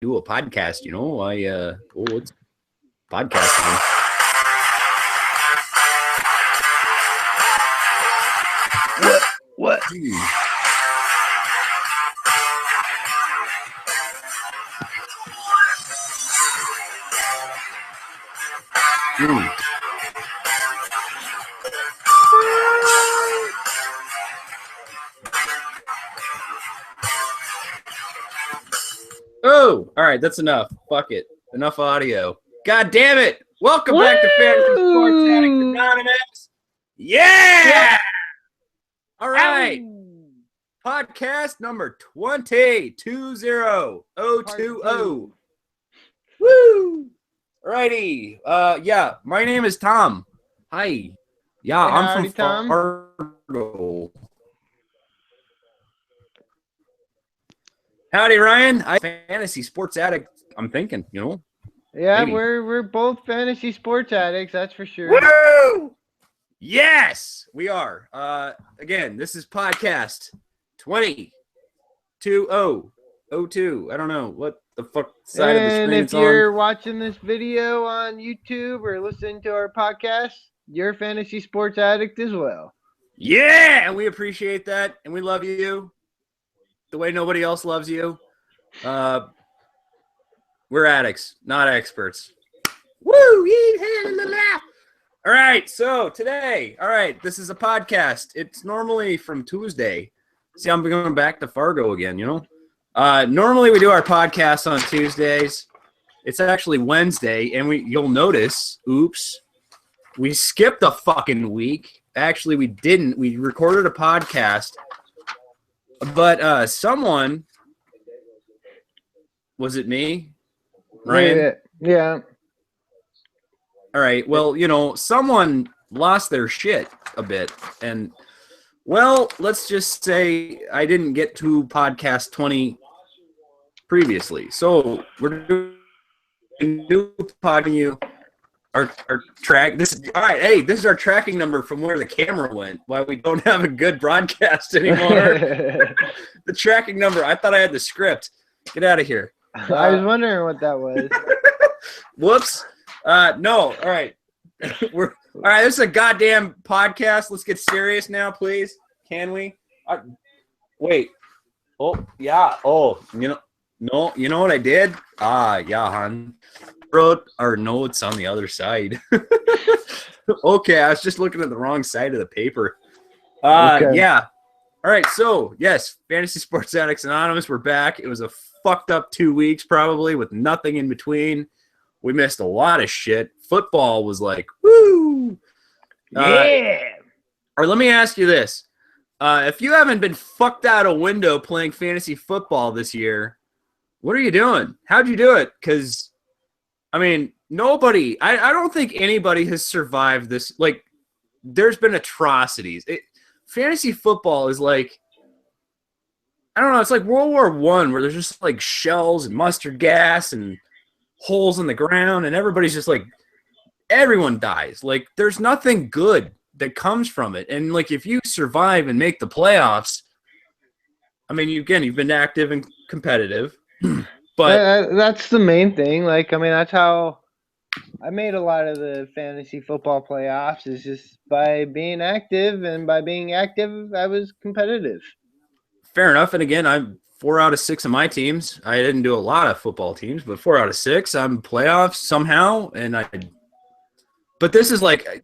do a podcast, it's podcasting. What? Oh, all right, that's enough. Fuck it. Enough audio. God damn it. Welcome back to Fantasy Sports Addicts Anonymous. Yeah! All right. Podcast number 20020. Woo! Alrighty. My name is Tom. Hi. Yeah, I'm from Fargo. Howdy, Ryan. I fantasy sports addict. I'm thinking, Yeah, maybe. we're both fantasy sports addicts, that's for sure. Woo! Yes, we are. Again, this is podcast 2020. I don't know what the fuck side of the screen it's on. And if you're watching this video on YouTube or listening to our podcast, you're a fantasy sports addict as well. Yeah, and we appreciate that, and we love you the way nobody else loves you. We're addicts, not experts. Woo! All right, so today, this is a podcast. It's normally from Tuesday. See, I'm going back to Fargo again, Normally we do our podcast on Tuesdays. It's actually Wednesday, and you'll notice, we skipped a fucking week. Actually, we didn't. We recorded a podcast, but someone, was it me? Ryan? Yeah. All right. Well, someone lost their shit a bit. And, well, let's just say I didn't get to podcast 20 previously. So we're doing a new podcast. Our track. All right. Hey, this is our tracking number from where the camera went. Why we don't have a good broadcast anymore. The tracking number. I thought I had the script. Get out of here. I was wondering what that was. Whoops. No. All right. All right. This is a goddamn podcast. Let's get serious now, please. Can we? Wait. Oh, yeah. Oh, no. You know what I did? Yeah, hon. Wrote our notes on the other side. Okay. I was just looking at the wrong side of the paper. Okay. Yeah. All right. So, yes, Fantasy Sports Addicts Anonymous. We're back. It was a fucked up 2 weeks probably with nothing in between. We missed a lot of shit. Football was like, woo! Yeah! Or let me ask you this. If you haven't been fucked out a window playing fantasy football this year, what are you doing? How'd you do it? Because, nobody, I don't think anybody has survived this. Like, there's been atrocities. Fantasy football is like, I don't know, it's like World War I where there's just like shells and mustard gas and holes in the ground and everybody's just like, everyone dies. Like, there's nothing good that comes from it. And like, if you survive and make the playoffs, you've been active and competitive, but that's the main thing. Like, that's how I made a lot of the fantasy football playoffs, is just by being active, and by being active, I was competitive. Fair enough. And again, I'm 4 out of 6 of my teams. I didn't do a lot of football teams, but 4 out of 6, I'm playoffs somehow. But this is like,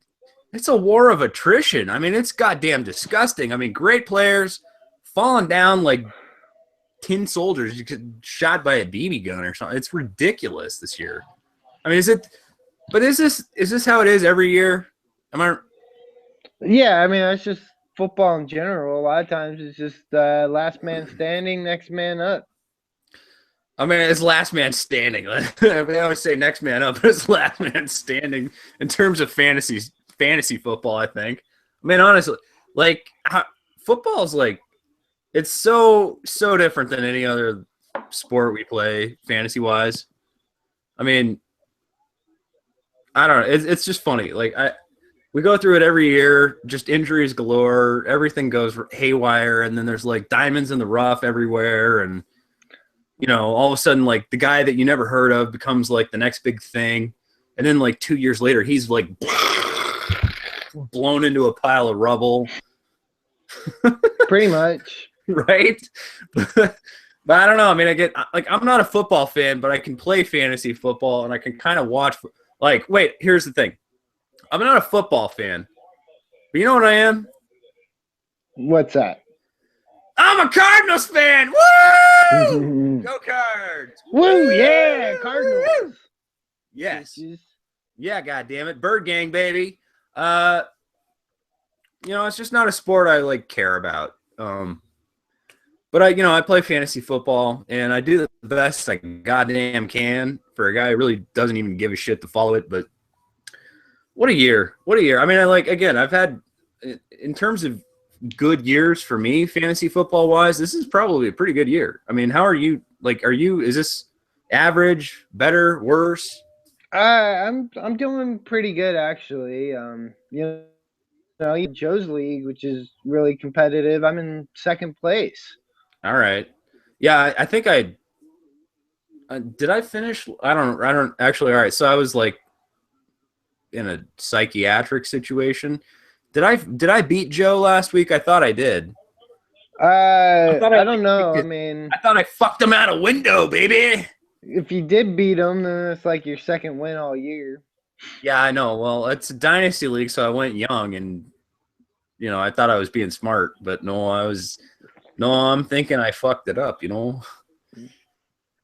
it's a war of attrition. It's goddamn disgusting. Great players falling down like tin soldiers. You get shot by a BB gun or something. It's ridiculous this year. Is this how it is every year? Yeah, that's just football in general. A lot of times it's just last man standing, next man up. It's last man standing. I always say next man up, but it's last man standing in terms of fantasy football, I think. Honestly, like, football is like, it's so different than any other sport we play fantasy-wise. I don't know. It's just funny. Like, we go through it every year, just injuries galore. Everything goes haywire, and then there's like diamonds in the rough everywhere, and all of a sudden, like, the guy that you never heard of becomes like the next big thing. And then like 2 years later, he's like blown into a pile of rubble. Pretty much. Right? But I don't know. I mean, I'm not a football fan, but I can play fantasy football and I can kind of watch. Like, wait, here's the thing. I'm not a football fan, but you know what I am? What's that? I'm a Cardinals fan. Woo! Go Cards! Woo! Yeah, Cardinals. Yes. Yeah, goddammit. Bird Gang, baby. It's just not a sport I like care about. But I play fantasy football and I do the best I goddamn can for a guy who really doesn't even give a shit to follow it. But what a year. I mean, I've had, in terms of good years for me, fantasy football wise, this is probably a pretty good year. I mean, how are you? Like, is this average, better, worse? I'm doing pretty good actually. Joe's league, which is really competitive. I'm in second place. All right. Yeah, I think did I finish? I don't actually. All right. So I was like in a psychiatric situation. Did I beat Joe last week? I thought I did. I don't know. I mean, I thought I fucked him out a window, baby. If you did beat him, then it's like your second win all year. Yeah, I know. Well, it's a dynasty league, so I went young, and I thought I was being smart, but no, I'm thinking I fucked it up.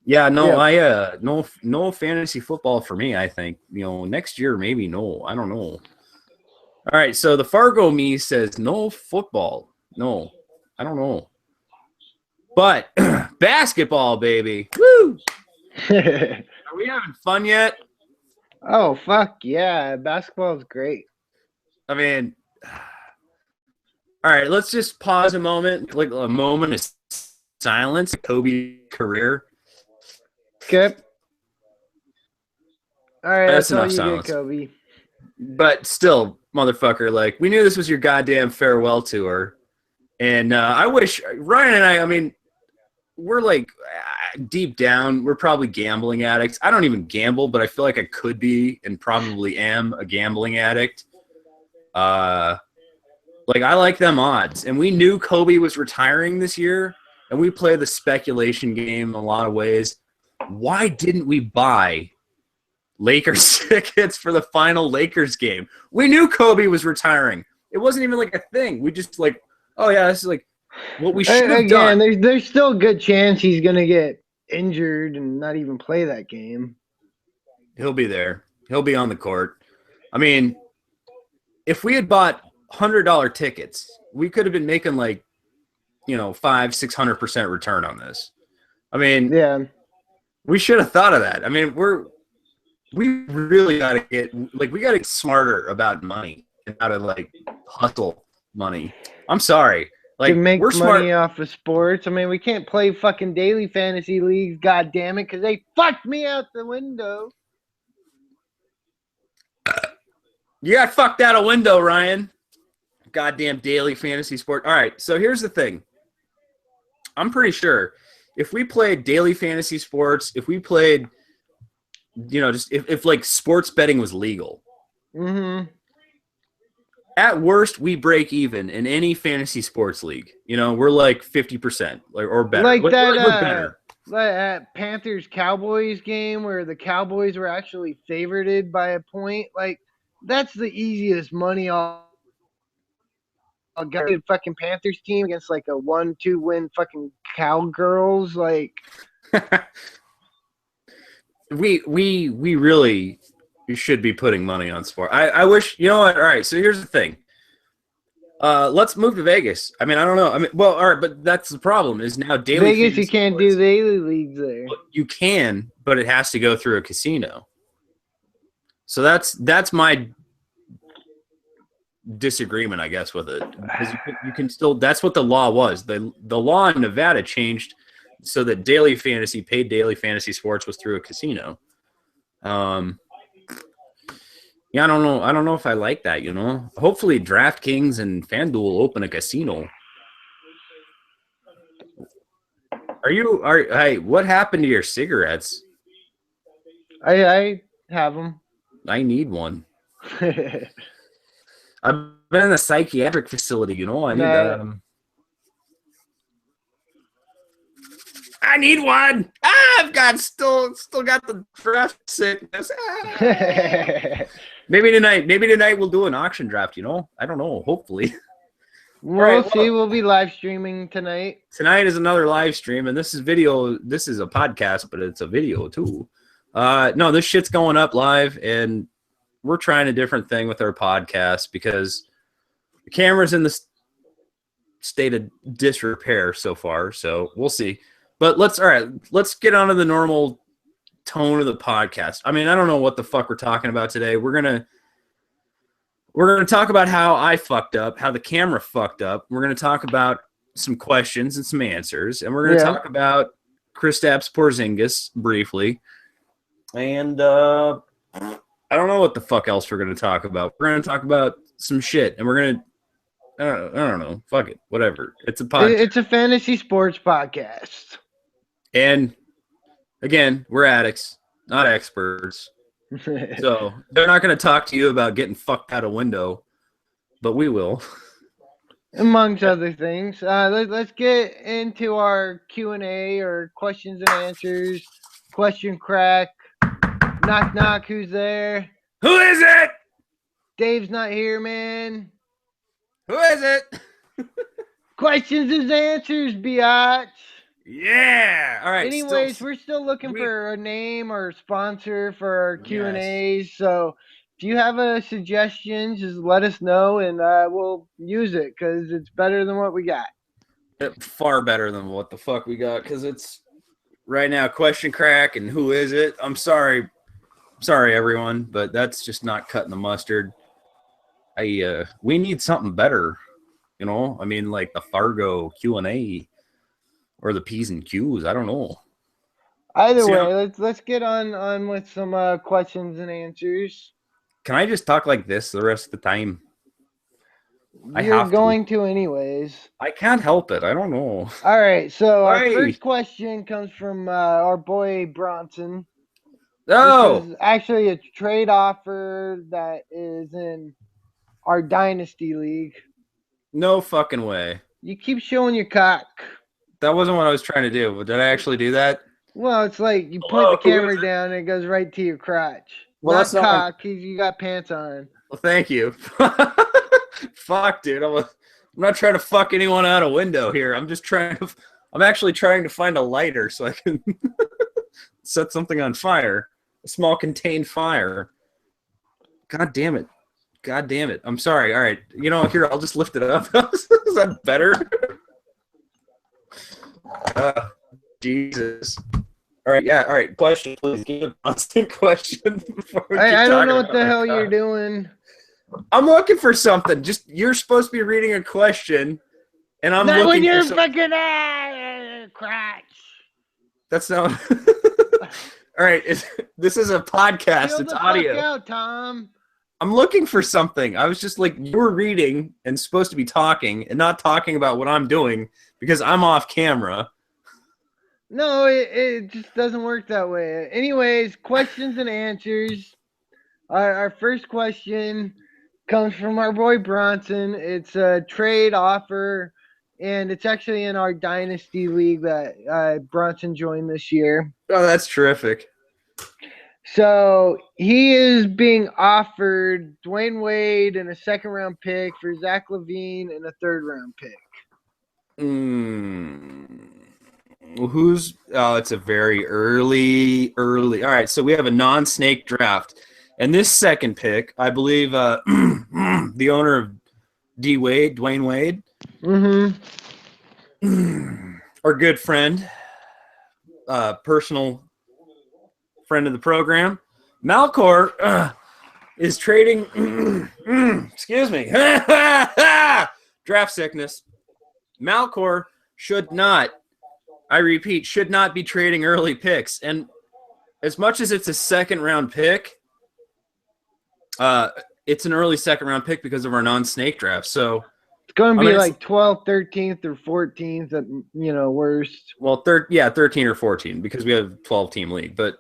Yeah, no, yeah. No fantasy football for me. I think next year maybe. No, I don't know. All right, so the Fargo me says no football. No, I don't know. But basketball, baby. Woo! Are we having fun yet? Oh, fuck yeah. Basketball is great. I mean, all right, let's just pause a moment, like a moment of silence. Kobe's career. Okay. All right, that's enough all you silence. Get, Kobe. But still, motherfucker, like, we knew this was your goddamn farewell tour. And I wish Ryan and I mean, we're like deep down, we're probably gambling addicts. I don't even gamble, but I feel like I could be and probably am a gambling addict. Like, I like them odds. And we knew Kobe was retiring this year, and we play the speculation game in a lot of ways. Why didn't we buy Lakers tickets for the final Lakers game? We knew Kobe was retiring. It wasn't even like a thing. We just like, oh yeah, this is like what we should have done. There's still a good chance he's gonna get injured and not even play that game. He'll be there. He'll be on the court. I mean, if we had bought $100 tickets, we could have been making like, 500-600% return on this. I mean, yeah, we should have thought of that. I mean, we really got to get smarter about money and how to like hustle money. I'm sorry. Like, to make we're money smart off of sports. I mean, we can't play fucking daily fantasy leagues, god damn it, because they fucked me out the window. You got fucked out a window, Ryan. Goddamn daily fantasy sport. All right, so here's the thing. I'm pretty sure if we played daily fantasy sports, if we played, just if like sports betting was legal, at worst we break even in any fantasy sports league. We're like 50%, or better. Like that, we're better. That Panthers Cowboys game where the Cowboys were actually favored by a point. Like, that's the easiest money I'll get a fucking Panthers team against like a 1-2 win fucking Cowgirls. Like, we really should be putting money on sport. I wish, you know what? All right, so here's the thing. Let's move to Vegas. I mean, I don't know. I mean, well, all right, but that's the problem is now daily Vegas, you can't sports, do daily leagues there. You can, but it has to go through a casino. So that's my disagreement, I guess, with it. Because you can still, that's what the law was. The law in Nevada changed so that paid daily fantasy sports was through a casino. Yeah, I don't know. I don't know if I like that, Hopefully DraftKings and FanDuel open a casino. Hey, what happened to your cigarettes? I have them. I need one. I've been in a psychiatric facility, you know. I need one. I've got still got the draft sickness. Maybe tonight we'll do an auction draft, you know. I don't know, hopefully. We'll see. We'll be live streaming tonight. Tonight is another live stream, and this is video. This is a podcast, but it's a video too. No, this shit's going up live, and we're trying a different thing with our podcast because the camera's in the state of disrepair so far. So we'll see. But let's get on to the normal tone of the podcast. I mean, I don't know what the fuck we're talking about today. We're gonna talk about how I fucked up, how the camera fucked up. We're gonna talk about some questions and some answers, and we're gonna talk about Kristaps Porzingis briefly. And I don't know what the fuck else we're gonna talk about. We're gonna talk about some shit, and we're gonna I don't know. Fuck it, whatever. It's a podcast. It's a fantasy sports podcast. And again, we're addicts, not experts. So they're not going to talk to you about getting fucked out a window, but we will. Amongst other things. Let's get into our Q&A or questions and answers. Question crack. Knock, knock. Who's there? Who is it? Dave's not here, man. Who is it? Questions and answers, biatch. Yeah. All right. Anyways, we're still looking for a name or sponsor for our Q&As. Yes. So if you have a suggestion, just let us know and we'll use it because it's better than what we got. Far better than what the fuck we got because it's right now question crack and who is it? I'm sorry everyone, but that's just not cutting the mustard. We need something better, you know. I mean, like the Fargo Q&A. Or the P's and Q's. I don't know. Either way, let's get on with some questions and answers. Can I just talk like this the rest of the time? You're going to anyways. I can't help it. I don't know. All right. So our first question comes from our boy Bronson. Oh. This is actually a trade offer that is in our Dynasty League. No fucking way. You keep showing your cock. That wasn't what I was trying to do, but did I actually do that? Well, it's like you point the camera down and it goes right to your crotch. Well, not cock, you got pants on. Well, thank you. Fuck, dude. I'm not trying to fuck anyone out a window here. I'm actually trying to find a lighter so I can set something on fire. A small contained fire. God damn it. I'm sorry. All right. You know, here, I'll just lift it up. Is that better? Jesus. All right, yeah. All right, question, please. Give a constant question. I don't know what the hell you're doing. I'm looking for something. You're supposed to be reading a question, and I'm not looking when you're for fucking crotch. That's not. All right, this is a podcast. Chill it's the audio. Fuck out, Tom. I'm looking for something. I was just like, you were reading and supposed to be talking and not talking about what I'm doing because I'm off camera. No, it just doesn't work that way. Anyways, questions and answers. Our first question comes from our boy Bronson. It's a trade offer, and it's actually in our Dynasty League that Bronson joined this year. Oh, that's terrific. So he is being offered Dwayne Wade and a second-round pick for Zach LaVine and a third-round pick. It's a very early. All right, so we have a non-snake draft. And this second pick, I believe the owner of Dwayne Wade, our good friend, personal friend of the program, Malcor, is trading, excuse me, draft sickness. Malcor should not, I repeat, should not be trading early picks. And as much as it's a second-round pick, it's an early second-round pick because of our non-snake draft. So It's going to be it's like 12th, 13th, or 14th at, worst. Well, 13 or 14 because we have a 12-team league. But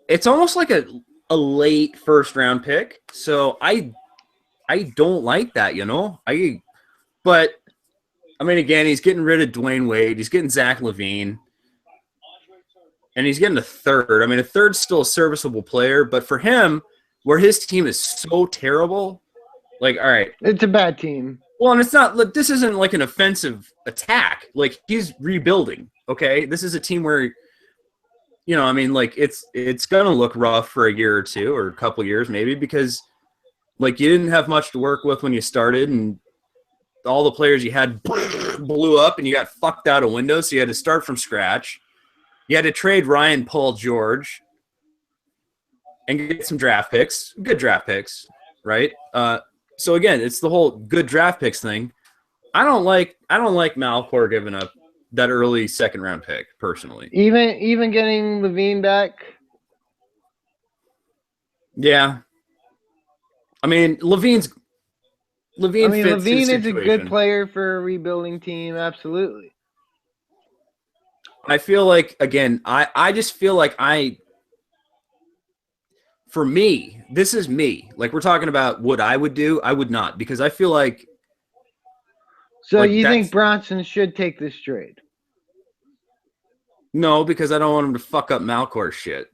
it's almost like a late first-round pick. So I don't like that, But, I mean, again, he's getting rid of Dwayne Wade. He's getting Zach LaVine. And he's getting a third. I mean, a third's still a serviceable player. But for him, where his team is so terrible, like, all right. It's a bad team. Well, and it's not – this isn't like an offensive attack. Like, he's rebuilding, okay? This is a team where – I mean, like, it's going to look rough for a year or two or a couple years maybe because, like, you didn't have much to work with when you started and all the players you had blew up and you got fucked out of windows, so you had to start from scratch. You had to trade Ryan Paul George and get some draft picks, good draft picks, right? So, again, it's the whole good draft picks thing. I don't like Malcor giving up that early second-round pick, personally. Even getting LaVine back? Yeah. I mean, LaVine fits LaVine his is a good player for a rebuilding team, absolutely. I feel like, again, I just feel like for me, this is me. Like, we're talking about what I would do. I would not, because I feel like. So you think Bronson should take this trade? No, because I don't want him to fuck up Malcor's shit.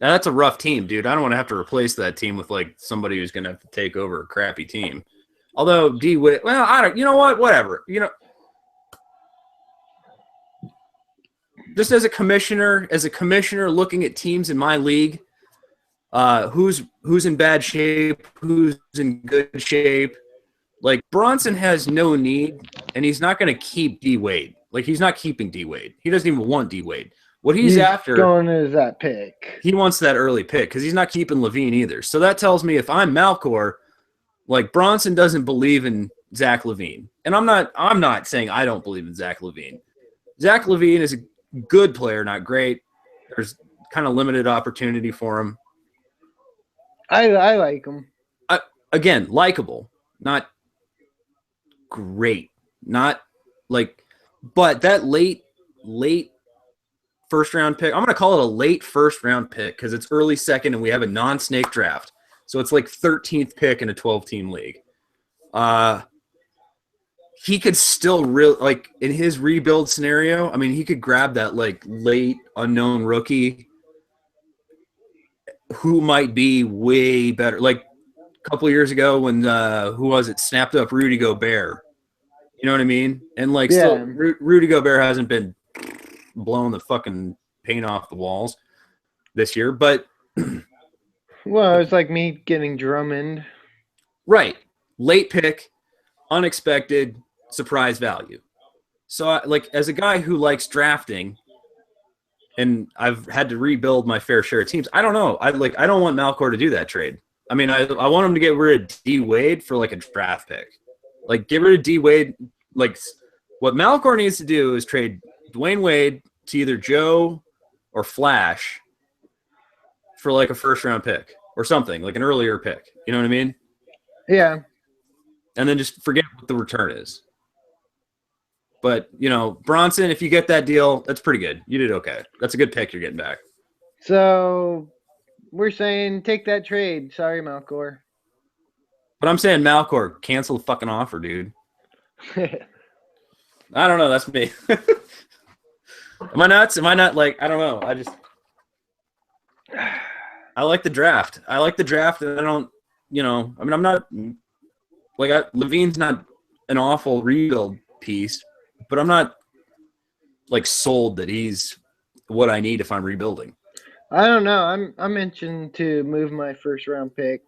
Now, that's a rough team, dude. I don't want to have to replace that team with, like, somebody who's going to have to take over a crappy team. Although D-Witt, well, I don't, you know what? Whatever. Just as a commissioner looking at teams in my league, who's in bad shape, who's in good shape. Like, Bronson has no need, and he's not going to keep D-Wade. Like, he's not keeping D-Wade. He doesn't even want D-Wade. What he's after, going is that pick. He wants that early pick because he's not keeping LaVine either. So that tells me if I'm Malcor, like, Bronson doesn't believe in Zach LaVine. And I'm not saying I don't believe in Zach LaVine. Zach LaVine is a good player, not great. There's kind of limited opportunity for him. I like him. Again, likable, not great. Not like, but that late first round pick, I'm going to call it a late first round pick because it's early second and we have a non-snake draft. So it's like 13th pick in a 12-team league. He could still like in his rebuild scenario, I mean, he could grab that like late unknown rookie who might be way better. Like a couple of years ago when snapped up Rudy Gobert. You know what I mean? And like still Rudy Gobert hasn't been blowing the fucking paint off the walls this year, but well, it's like me getting Drummond. Right. Late pick, unexpected, surprise value. So, like, as a guy who likes drafting, and I've had to rebuild my fair share of teams, I don't know. I don't want Malcor to do that trade. I mean, I want him to get rid of D-Wade for, like, a draft pick. Like, get rid of D-Wade. Like, what Malcor needs to do is trade Dwayne Wade to either Joe or Flash for, like, a first-round pick or something, like an earlier pick. You know what I mean? Yeah. And then just forget what the return is. But, Bronson, if you get that deal, that's pretty good. You did okay. That's a good pick you're getting back. So, we're saying take that trade. Sorry, Malcor. But I'm saying, Malcor, cancel the fucking offer, dude. I don't know. That's me. Am I nuts? Am I not, like, I don't know. I like the draft. And I don't, I mean, I'm not, like, LaVine's not an awful rebuild piece, but I'm not, like, sold that he's what I need if I'm rebuilding. I don't know. I'm mentioned to move my first round pick.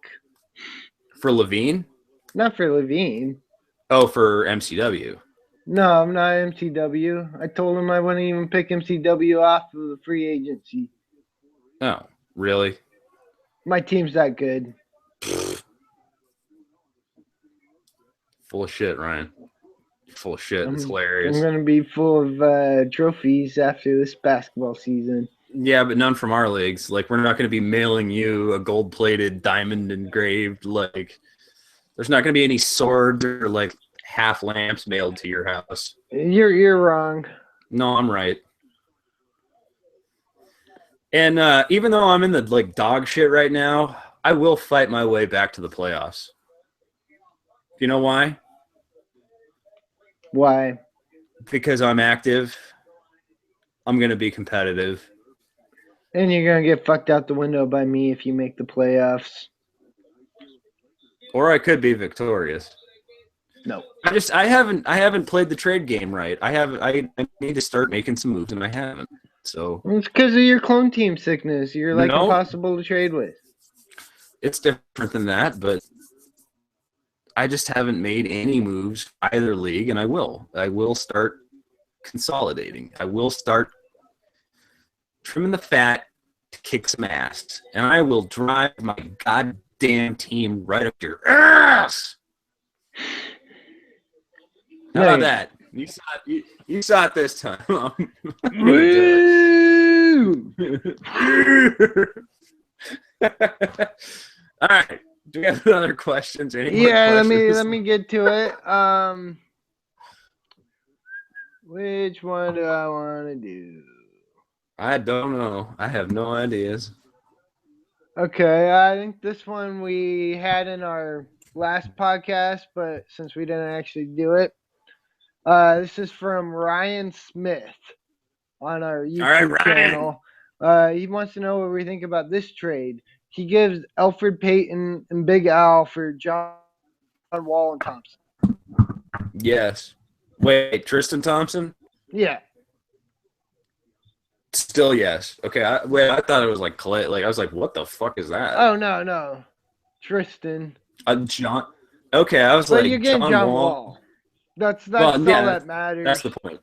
For LaVine? Not for LaVine. Oh, for MCW. No, I'm not MCW. I told him I wouldn't even pick MCW off of the free agency. Oh, really? My team's that good. Full of shit, Ryan. Full of shit. It's hilarious. I'm going to be full of trophies after this basketball season. Yeah, but none from our leagues. Like, we're not going to be mailing you a gold-plated, diamond-engraved, like, There's not going to be any swords or like half lamps mailed to your house. You're wrong. No, I'm right. And even though I'm in the like dog shit right now, I will fight my way back to the playoffs. You know why? Why? Because I'm active. I'm going to be competitive. And you're gonna get fucked out the window by me if you make the playoffs. Or I could be victorious. No. I haven't played the trade game right. I need to start making some moves and I haven't. So It's because of your clone team sickness. You're like No. impossible to trade with. It's different than that, but I just haven't made any moves either league, and I will. I will start consolidating. I will start trimming the fat to kick some ass, and I will drive my goddamn team right up your ass. How about that? You saw it this time. Woo! All right. Do we have other questions? Any more Yeah, questions? let me get to it. Which one do I want to do? I don't know. I have no ideas. Okay, I think this one we had in our last podcast, but since we didn't actually do it, this is from Ryan Smith on our YouTube channel. He wants to know what we think about this trade. He gives Elfrid Payton and Big Al for John Wall and Thompson. Yes. Wait, Tristan Thompson? Yeah. Still yes. Okay. I thought it was like Clay. Like I was like, what the fuck is that? Oh no, Tristan. John. Okay, I was But like you're getting John Wall. Wall. That's all that matters. That's the point.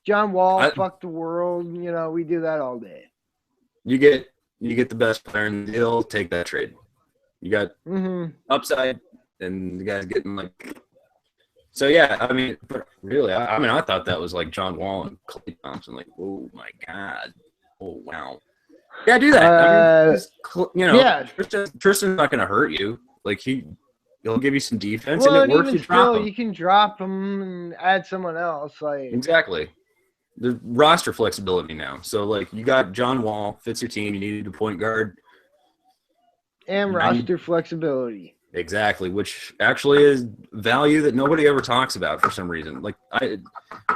John Wall, fuck the world. You know, we do that all day. You get the best player in the deal. Take that trade. You got upside, and the guy's getting like. So yeah, I mean, but really, I thought that was like John Wall and Klay Thompson. Like, oh my god, oh wow, yeah, do that. Yeah. Tristan's not going to hurt you. Like he'll give you some defense, well, and it works. Even still, you can drop him and add someone else. Like exactly, the roster flexibility now. So like you got John Wall fits your team. You needed a point guard and roster flexibility. Exactly, which actually is value that nobody ever talks about for some reason. Like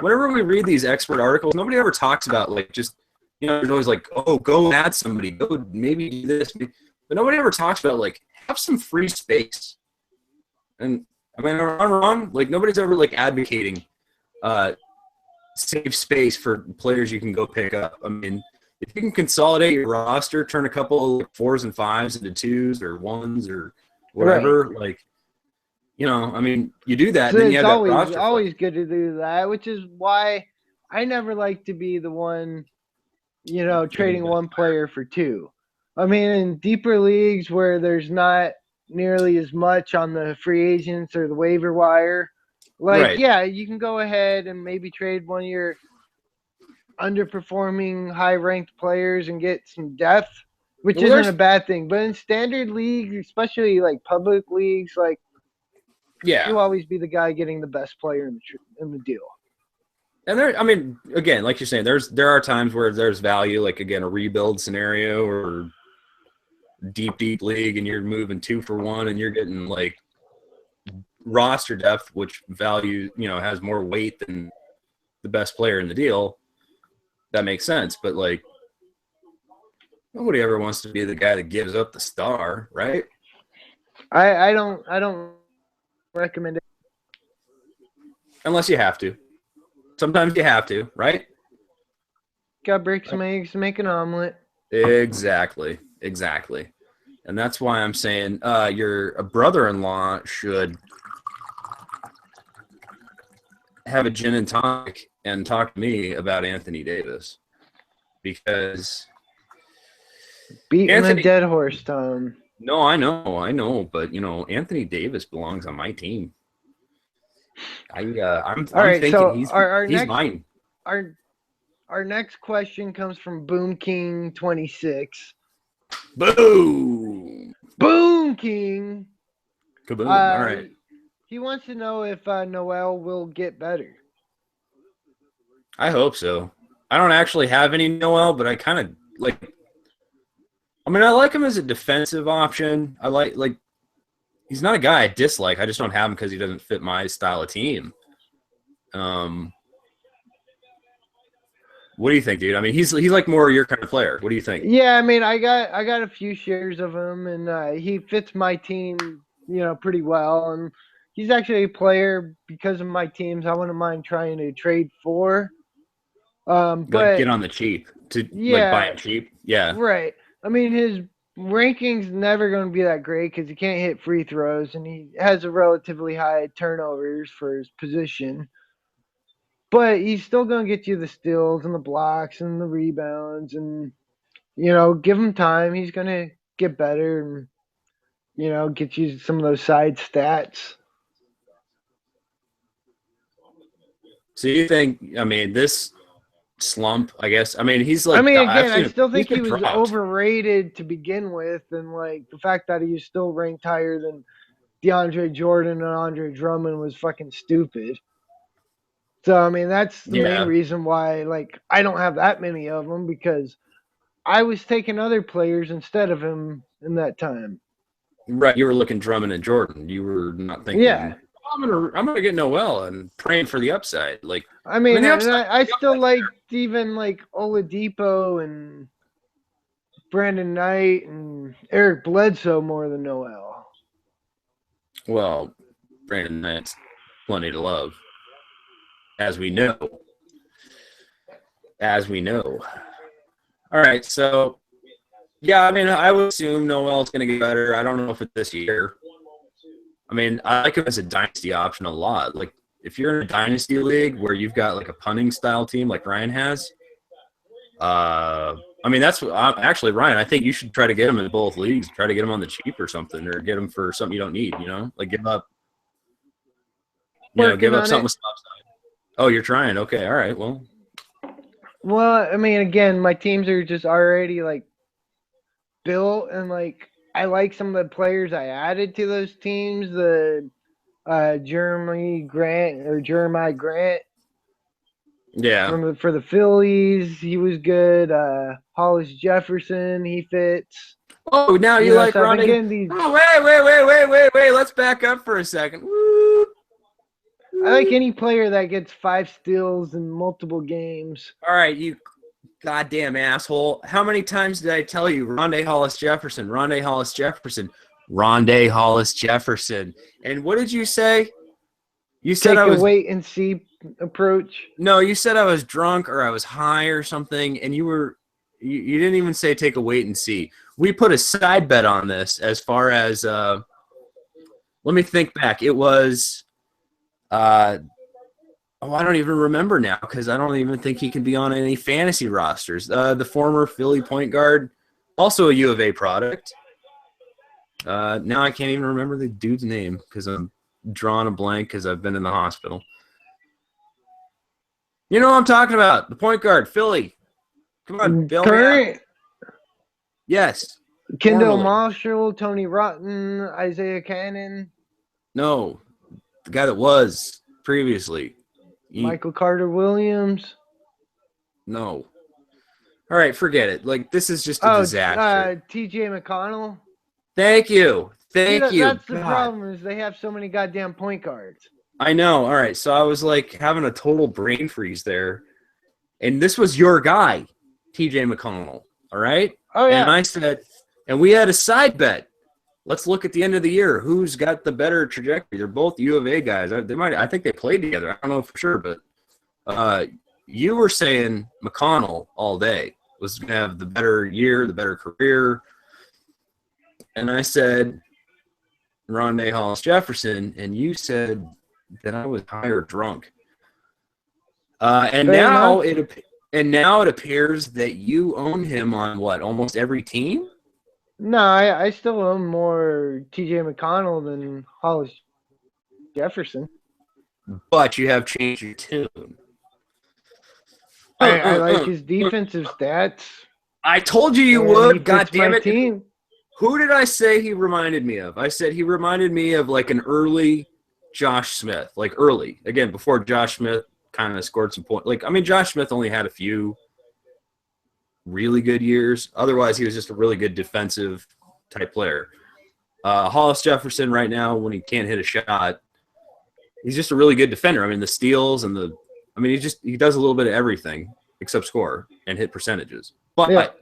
whenever we read these expert articles, nobody ever talks about like just there's always like, oh, go add somebody, go maybe do this, but nobody ever talks about like have some free space. And I mean, am I wrong? Like nobody's ever like advocating save space for players you can go pick up. I mean, if you can consolidate your roster, turn a couple of 4s and 5s into 2s or 1s or whatever, right. Like, I mean, you do that. So and then you have it's always good to do that, which is why I never like to be the one, trading one player for two. I mean, in deeper leagues where there's not nearly as much on the free agents or the waiver wire, like, yeah, you can go ahead and maybe trade one of your underperforming high-ranked players and get some depth. Which isn't a bad thing, but in standard leagues, especially like public leagues, like you always be the guy getting the best player in the deal. And I mean, again, like you're saying, there are times where there's value, like again a rebuild scenario or deep league, and you're moving 2 for 1, and you're getting like roster depth, which value has more weight than the best player in the deal. That makes sense, but like. Nobody ever wants to be the guy that gives up the star, right? I don't recommend it. Unless you have to. Sometimes you have to, right? Got to break some eggs to make an omelet. Exactly. And that's why I'm saying your brother-in-law should have a gin and tonic and talk to me about Anthony Davis. Because... beating a dead horse, Tom. No, I know, but Anthony Davis belongs on my team. I'm thinking so he's mine. Our next question comes from Boom King 26. Boom King. Kaboom. All right. He wants to know if Noel will get better. I hope so. I don't actually have any Noel, but I kind of like. I mean, I like him as a defensive option. I like he's not a guy I dislike. I just don't have him because he doesn't fit my style of team. What do you think, dude? I mean, he's like more your kind of player. What do you think? Yeah, I mean, I got a few shares of him, and he fits my team, pretty well. And he's actually a player because of my teams I wouldn't mind trying to trade for. But like get on the cheap to like buy him cheap. Yeah. Right. I mean, his ranking's never going to be that great because he can't hit free throws, and he has a relatively high turnovers for his position. But he's still going to get you the steals and the blocks and the rebounds, and give him time. He's going to get better and get you some of those side stats. So you think? I mean, this slump, I guess. I mean, he's like. I mean, again, I still think he was dropped. overrated to begin with, and like the fact that he's still ranked higher than DeAndre Jordan and Andre Drummond was fucking stupid. So I mean, that's the main reason why like I don't have that many of them, because I was taking other players instead of him in that time. Right, you were looking Drummond and Jordan. You were not thinking. Yeah. I'm gonna get Noel and praying for the upside. Like I still liked even like Oladipo and Brandon Knight and Eric Bledsoe more than Noel. Well, Brandon Knight's plenty to love, as we know. All right, so yeah, I mean, I would assume Noel's gonna get better. I don't know if it's this year. I mean, I like him as a dynasty option a lot. Like, if you're in a dynasty league where you've got like a punting style team like Ryan has, I mean, that's actually Ryan. I think you should try to get him in both leagues. Try to get him on the cheap or something, or get him for something you don't need. Like give up, give up something with stop sign. Oh, you're trying. Okay, all right. Well, I mean, again, my teams are just already like built, and like I like some of the players I added to those teams. The Jeremiah Grant. Yeah. For the Phillies, he was good. Hollis Jefferson, he fits. Oh, now you like running. Oh, wait. Let's back up for a second. Woo. I like any player that gets 5 steals in multiple games. All right, you goddamn asshole. How many times did I tell you Rondé Hollis Jefferson? And what did you say? You said I was wait and see approach. No, you said I was drunk or I was high or something, and you didn't even say take a wait and see. We put a side bet on this as far as let me think back. It was I don't even remember now because I don't even think he can be on any fantasy rosters. The former Philly point guard, also a U of A product. Now I can't even remember the dude's name because I'm drawing a blank because I've been in the hospital. You know what I'm talking about? The point guard, Philly. Come on, Bill. Yes. Kendall Marshall, Tony Rotten, Isaiah Cannon. No, the guy that was previously. Michael Carter Williams. No. All right, forget it. Like, this is just a disaster. TJ McConnell. Thank you. Thank you. That's the problem is they have so many goddamn point guards. I know. All right, so I was like having a total brain freeze there. And this was your guy, TJ McConnell. All right? Oh, yeah. And I said, and we had a side bet. Let's look at the end of the year. Who's got the better trajectory? They're both U of A guys. I think they played together. I don't know for sure, but you were saying McConnell all day was going to have the better year, the better career. And I said Rondé Hollis Jefferson, and you said that I was high or drunk. And now it appears that you own him on what, almost every team? No, I still own more TJ McConnell than Hollis Jefferson. But you have changed your tune. I like his defensive stats. I told you would. God damn it. Team. Who did I say he reminded me of? I said he reminded me of like an early Josh Smith, like early. Again, before Josh Smith kind of scored some points. Like, I mean, Josh Smith only had a few really good years. Otherwise, he was just a really good defensive type player. Hollis Jefferson right now, when he can't hit a shot, he's just a really good defender. I mean, the steals and he does a little bit of everything except score and hit percentages. But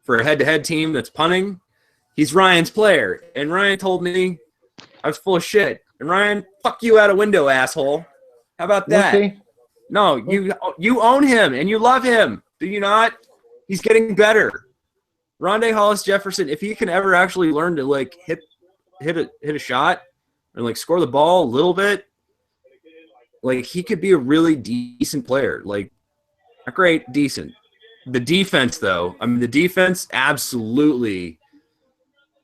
for a head-to-head team that's punting, he's Ryan's player. And Ryan told me I was full of shit. And Ryan, fuck you out a window, asshole. How about that? Okay. No, you own him and you love him. Do you not? He's getting better. Rondé Hollis Jefferson, if he can ever actually learn to like hit a shot and like score the ball a little bit, like he could be a really decent player. Like not great, decent. The defense, though, I mean, the defense absolutely.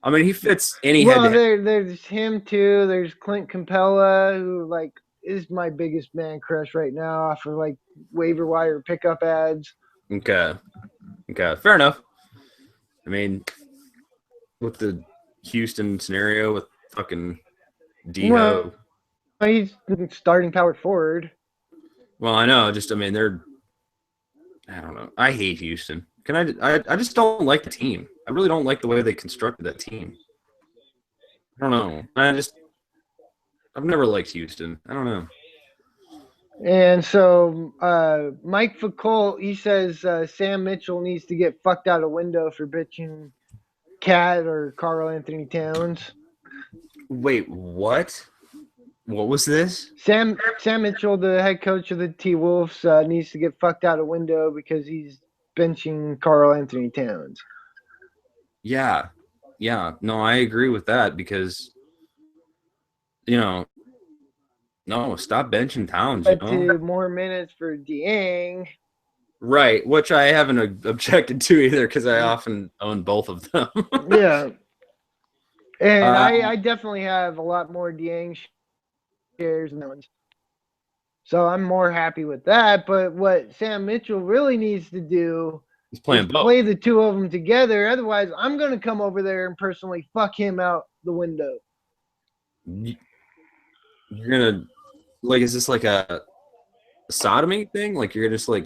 I mean, he fits any head. Well, there's him too. There's Clint Capella, who like is my biggest man crush right now off of like waiver wire pickup ads. Okay, fair enough. I mean, with the Houston scenario with fucking Dino. Well, he's starting power forward. Well, I know. Just, I mean, I don't know. I hate Houston. I just don't like the team. I really don't like the way they constructed that team. I don't know. I've never liked Houston. I don't know. And so Mike Foucault, he says Sam Mitchell needs to get fucked out a window for bitching Cat or Karl Anthony Towns. Wait, what? What was this? Sam Mitchell, the head coach of the T-Wolves, needs to get fucked out a window because he's benching Karl Anthony Towns. Yeah. No, I agree with that because, no, stop benching Towns. To more minutes for Dieng. Right, which I haven't objected to either because I often own both of them. Yeah. And I definitely have a lot more Dieng shares than that ones. So I'm more happy with that. But what Sam Mitchell really needs to do is play the two of them together. Otherwise, I'm going to come over there and personally fuck him out the window. You're going to, like, is this like a sodomy thing? Like, you're going to just, like,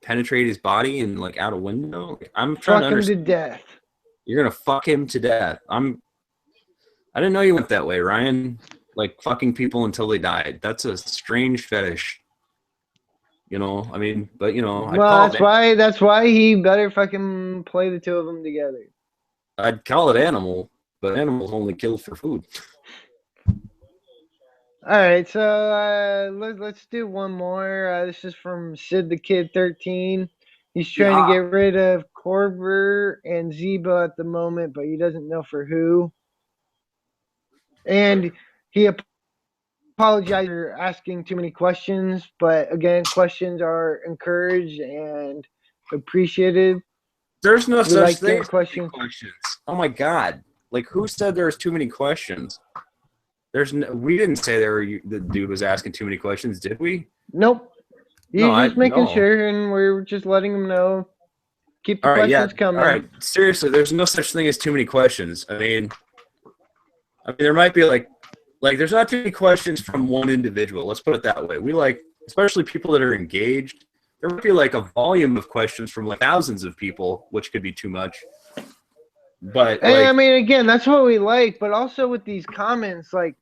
penetrate his body and, like, out a window? Like, I'm trying to understand. Fuck him to death. You're going to fuck him to death. I didn't know you went that way, Ryan. Like, fucking people until they died. That's a strange fetish. I mean, but, Well, that's why he better fucking play the two of them together. I'd call it animal, but animals only kill for food. All right, so let's do one more. This is from Sid the Kid 13. He's trying to get rid of Korver and Zeba at the moment, but he doesn't know for who. And he apologized for asking too many questions, but again, questions are encouraged and appreciated. There's no such thing as questions. Oh my God! Like, who said there was too many questions? We didn't say the dude was asking too many questions, did we? Nope. He's just making sure, and we're just letting him know. Keep the questions coming. All right, seriously, there's no such thing as too many questions. I mean, there might be like there's not too many questions from one individual. Let's put it that way. We like, especially people that are engaged, there might be like a volume of questions from like thousands of people, which could be too much. But I mean, again, that's what we like. But also with these comments, like,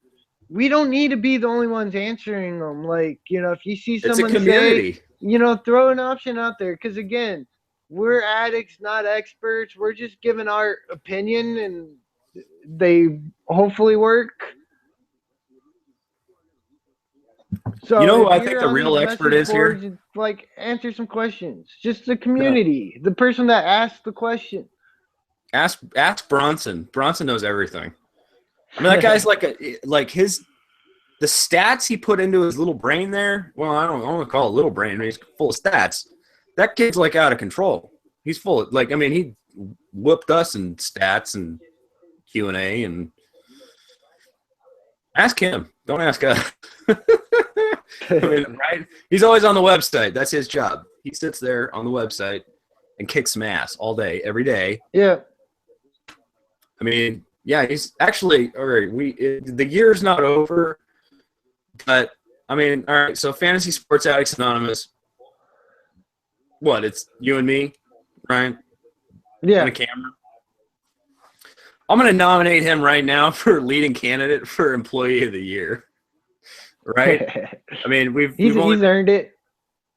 we don't need to be the only ones answering them. Like, if you see someone say, throw an option out there. Because again, we're addicts, not experts. We're just giving our opinion, and they hopefully work. So who I think the real expert is here? Like, answer some questions. Just the community, the person that asked the question. Ask Bronson. Bronson knows everything. I mean, that guy's the stats he put into his little brain there. Well, I don't want to call it little brain. He's full of stats. That kid's like out of control. He's full of, like, I mean, he whooped us in stats and Q&A, and ask him. Don't ask us. I mean, right? He's always on the website. That's his job. He sits there on the website and kicks some ass all day, every day. Yeah. I mean, yeah, he's actually all right. The year's not over, but I mean, all right. So, Fantasy Sports Addicts Anonymous. What? It's you and me, Ryan, and Yeah. a camera. I'm going to nominate him right now for leading candidate for Employee of the Year. Right? I mean, we've only he's earned it.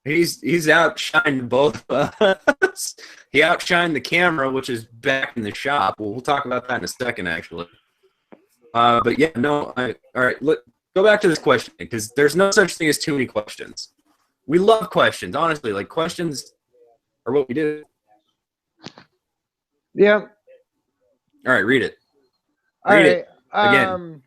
he's outshined both of us. He outshined the camera, which is back in the shop. We'll talk about that in a second, actually. But yeah, no. All right. Look, go back to this question because there's no such thing as too many questions. We love questions, honestly. Like questions are what we do. Yeah. All right, read it. All Read right. it again.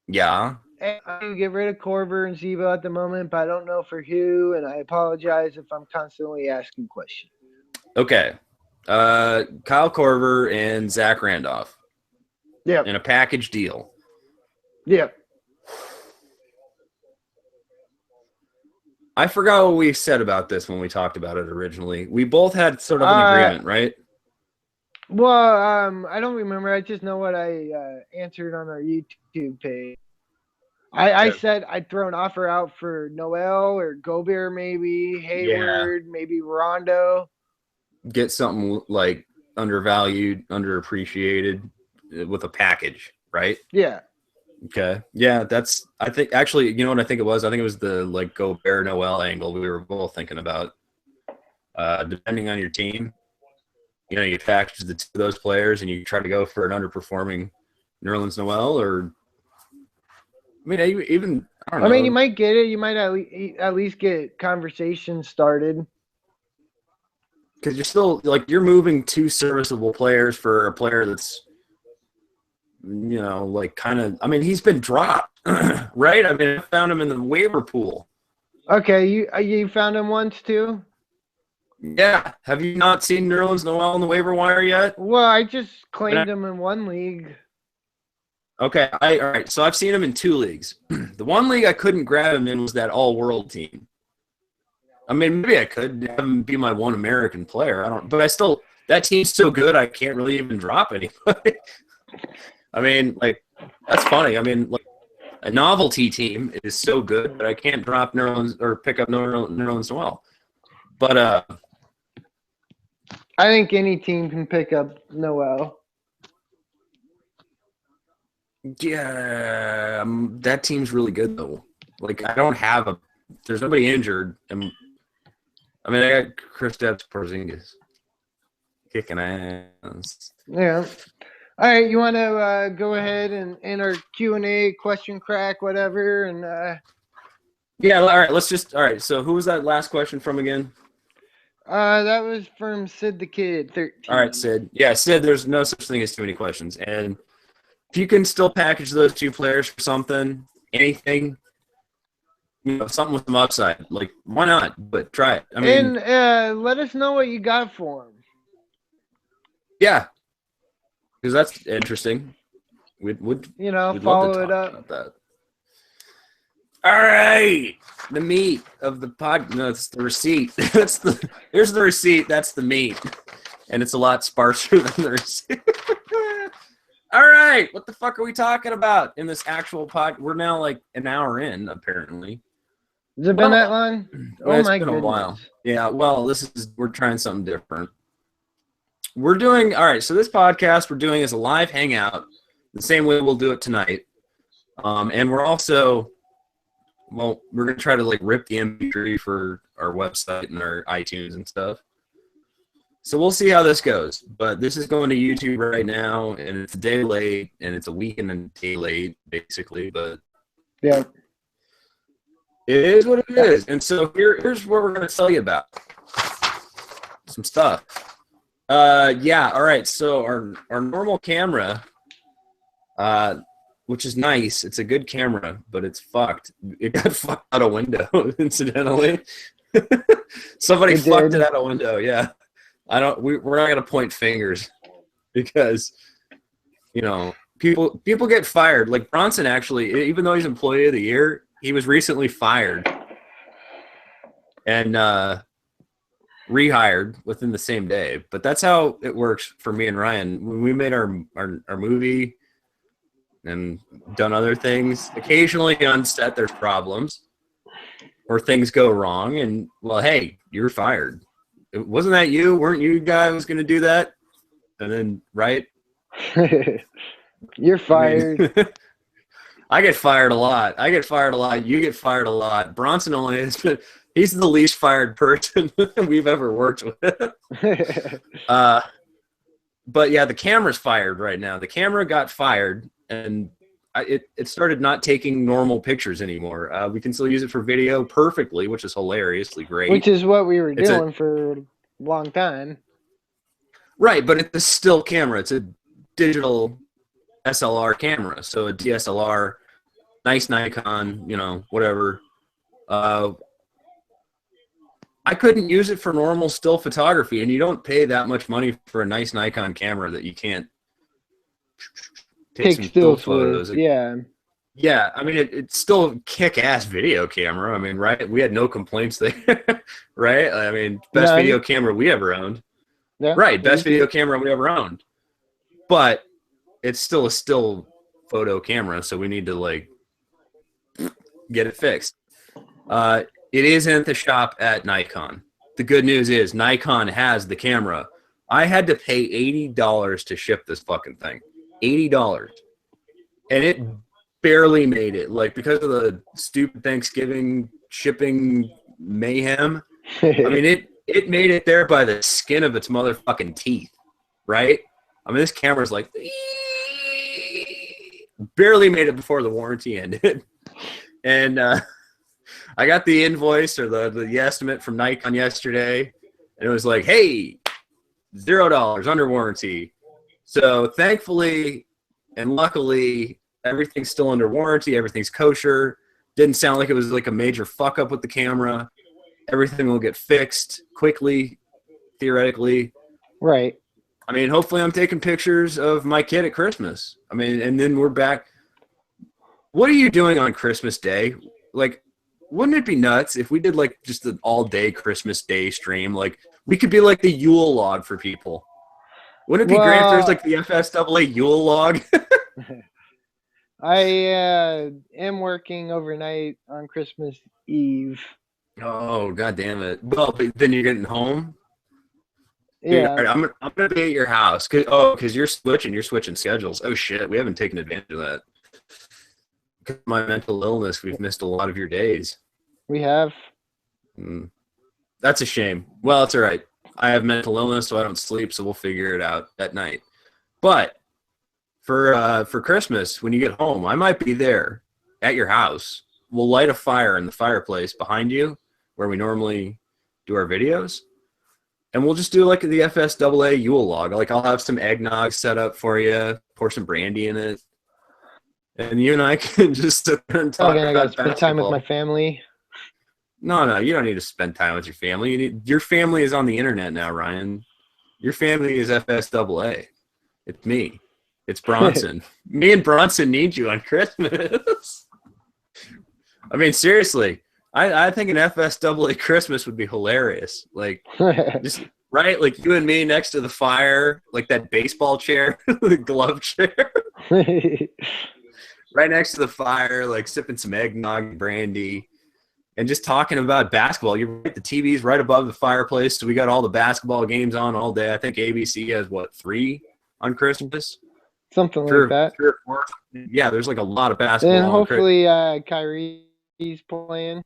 Yeah. I'm going to get rid of Corver and Zebo at the moment, but I don't know for who, and I apologize if I'm constantly asking questions. Okay. Kyle Korver and Zach Randolph. Yeah. In a package deal. Yeah. I forgot what we said about this when we talked about it originally. We both had sort of an agreement, right? Well, I don't remember. I just know what I answered on our YouTube page. I said I'd throw an offer out for Noel or Gobert, maybe Hayward, maybe Rondo. Get something like undervalued, underappreciated with a package, right? Yeah. Okay. Yeah, I think actually, you know what I think it was? I think it was the like Gobert Noel angle we were both thinking about. Depending on your team, you know, you package the two of those players and you try to go for an underperforming Nerlens Noel, or I mean, even I don't know. I mean, you might get it. You might at least get conversations started. Because you're still like you're moving two serviceable players for a player that's, you know, like kind of. I mean, he's been dropped, right? I mean, I found him in the waiver pool. Okay, you found him once too. Yeah. Have you not seen Nerlens Noel on the waiver wire yet? Well, I just claimed him in one league. Okay. All right. So I've seen him in two leagues. The one league I couldn't grab him in was that all-world team. I mean, maybe I could have him be my one American player. But I still, that team's so good, I can't really even drop anybody. I mean, like, that's funny. I mean, like, a novelty team is so good, but I can't drop Nerlens or pick up Nerlens Noel. But I think any team can pick up Noel. Yeah, that team's really good though. Like, I don't have there's nobody injured. I mean, I got Kristaps Porzingis kicking ass. Yeah. All right, you want to go ahead and enter Q&A, question crack, whatever, and yeah. All right, all right. So who was that last question from again? That was from Sid the Kid, 13. All right, Sid. Yeah, Sid. There's no such thing as too many questions, and if you can still package those two players for something, anything, you know, something with some upside, like why not? But try it. I mean, and let us know what you got for them. Yeah, because that's interesting. We'd follow it up. About that. All right, the meat of the pod. No, it's the receipt. Here's the receipt. That's the meat, and it's a lot sparser than the receipt. All right, what the fuck are we talking about in this actual pod? We're now like an hour in, apparently. Has it been that long? Well, it's been a while. Yeah, well, we're trying something different. We're doing, all right, so this podcast we're doing is a live hangout, the same way we'll do it tonight. And we're also, we're going to try to like rip the MP3 for our website and our iTunes and stuff. So we'll see how this goes. But this is going to YouTube right now, and it's a day late, and it's a week and a day late, basically. But yeah, it is what it is. And so here's what we're going to tell you about. Some stuff. Yeah, all right. So our normal camera, which is nice. It's a good camera, but it's fucked. It got fucked out a window, incidentally. Somebody fucked it out a window, yeah. We're not gonna point fingers because, you know, people get fired. Like Bronson, actually, even though he's employee of the year, he was recently fired. And rehired within the same day. But that's how it works for me and Ryan. When we made our movie and done other things, occasionally on set there's problems or things go wrong, and well, hey, you're fired. Wasn't that you? Weren't you guy who was going to do that? And then, right? You're fired. I mean, I get fired a lot. You get fired a lot. Bronson only has been, he's the least fired person we've ever worked with. But yeah, the camera's fired right now. The camera got fired, and it started not taking normal pictures anymore. We can still use it for video perfectly, which is hilariously great. Which is what we were doing for a long time. Right, but it's a still camera. It's a digital SLR camera, so a DSLR, nice Nikon, whatever. I couldn't use it for normal still photography, and you don't pay that much money for a nice Nikon camera that you can't take some still photos. Yeah, I mean, it's still a kick-ass video camera. I mean, right? We had no complaints there, right? I mean, best video camera we ever owned. Yeah, right, best video camera we ever owned. But it's still a still photo camera, so we need to, get it fixed. It is in the shop at Nikon. The good news is Nikon has the camera. I had to pay $80 to ship this fucking thing. $80. And it barely made it. Because of the stupid Thanksgiving shipping mayhem. I mean, it made it there by the skin of its motherfucking teeth. Right? I mean, this camera's barely made it before the warranty ended. And I got the invoice or the estimate from Nikon yesterday, and it was like, hey, $0 under warranty. So thankfully and luckily, everything's still under warranty. Everything's kosher. Didn't sound like it was a major fuck up with the camera. Everything will get fixed quickly, theoretically. Right. I mean, hopefully I'm taking pictures of my kid at Christmas. I mean, and then we're back. What are you doing on Christmas Day? Wouldn't it be nuts if we did just an all-day Christmas Day stream? We could be the Yule log for people. Wouldn't it be great if there's the FSAA Yule log? I am working overnight on Christmas Eve. Oh, God damn it. Well, but then you're getting home? Yeah. Dude, I'm going to be at your house. Because you're switching schedules. Oh, shit. We haven't taken advantage of that. Because of my mental illness, we've missed a lot of your days. We have. That's a shame. Well, it's all right. I have mental illness, so I don't sleep, so we'll figure it out at night. But for Christmas, when you get home, I might be there at your house. We'll light a fire in the fireplace behind you where we normally do our videos. And we'll just do the FSAA Yule log. I'll have some eggnog set up for you, pour some brandy in it. And you and I can just sit there and talk about basketball. Spend time with my family. No, you don't need to spend time with your family. Your family is on the internet now, Ryan. Your family is FSAA. It's me. It's Bronson. Me and Bronson need you on Christmas. I mean, seriously. I think an FSAA Christmas would be hilarious. Just right, you and me next to the fire, that baseball chair, the glove chair. Right next to the fire, sipping some eggnog and brandy. And just talking about basketball. You're right, the TV's right above the fireplace, so we got all the basketball games on all day. I think ABC has, 3 on Christmas? Something like that. 3 or 4. Yeah, there's a lot of basketball. And hopefully Kyrie's playing.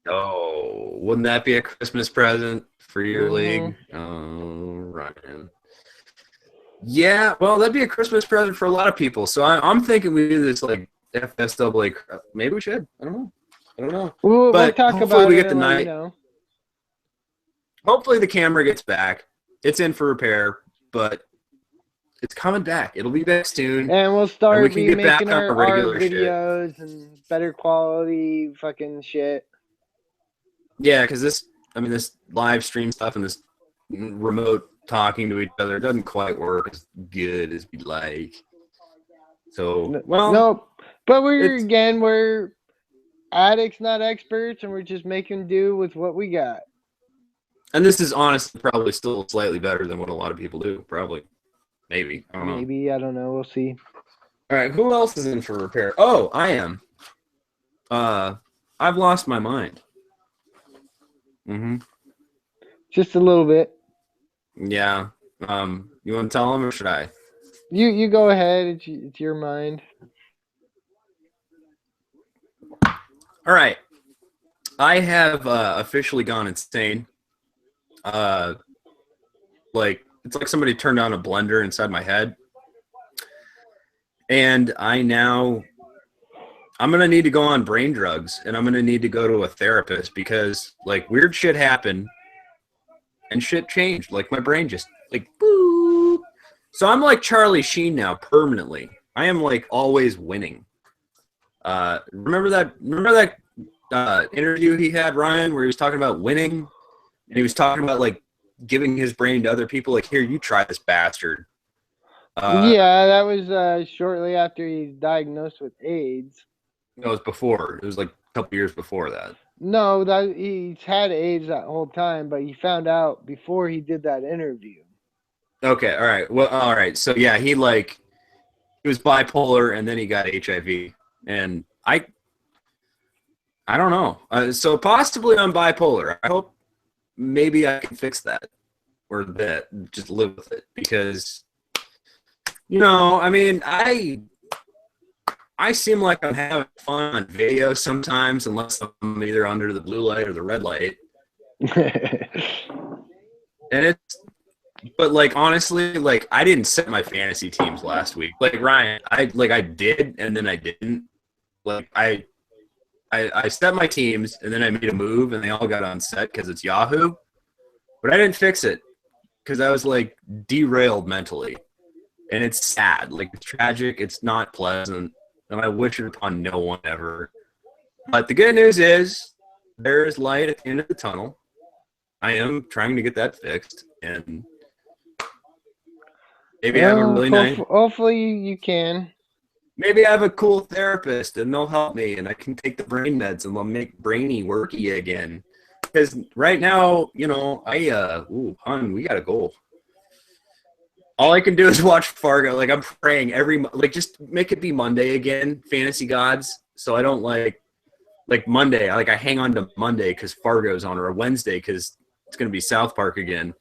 Oh, wouldn't that be a Christmas present for your league? Oh, Ryan. Yeah, well, that'd be a Christmas present for a lot of people. So I'm thinking we do this FSAA. Maybe we should. I don't know. We'll talk about we it. Get the night. Hopefully the camera gets back. It's in for repair, but it's coming back. It'll be back soon. And we'll start making our videos and better quality fucking shit. Yeah, because this live stream stuff and this remote talking to each other doesn't quite work as good as we'd like. So, nope. But we're addicts, not experts, and we're just making do with what we got. And this is honestly probably still slightly better than what a lot of people do. Probably. Maybe. I don't know. Maybe, I don't know. We'll see. All right, who else is in for repair? Oh, I am. I've lost my mind. Mm-hmm. Just a little bit. Yeah. You want to tell him or should I? You go ahead. It's your mind. All right. I have officially gone insane. Like it's like somebody turned on a blender inside my head. And I'm gonna need to go on brain drugs, and I'm gonna need to go to a therapist because like weird shit happened and shit changed. Like my brain just like boop. So I'm like Charlie Sheen now permanently. I am like always winning. Remember that interview he had, Ryan, where he was talking about winning, and he was talking about like giving his brain to other people. Like, here, you try this, bastard. Yeah, that was shortly after he's diagnosed with AIDS. No, it was before. It was like a couple years before that. No, that he's had AIDS that whole time, but he found out before he did that interview. Okay, all right. Well, all right. So yeah, he was bipolar, and then he got HIV, and I don't know. So possibly I'm bipolar. I hope maybe I can fix that, or that just live with it, because I mean, I seem like I'm having fun on video sometimes, unless I'm either under the blue light or the red light. And but like honestly, like I didn't set my fantasy teams last week. Like Ryan, I did, and then I didn't. Like I set my teams, and then I made a move, and they all got unset because it's Yahoo. But I didn't fix it because I was like derailed mentally, and it's sad. Like it's tragic. It's not pleasant, and I wish it upon no one ever. But the good news is there is light at the end of the tunnel. I am trying to get that fixed, and maybe I have a really nice. Hopefully you can. Maybe I have a cool therapist, and they'll help me, and I can take the brain meds, and they'll make brainy worky again. Because right now, hon, we got a goal. All I can do is watch Fargo. Like I'm praying just make it be Monday again, fantasy gods. So I don't like Monday. I hang on to Monday because Fargo's on, or Wednesday because it's gonna be South Park again.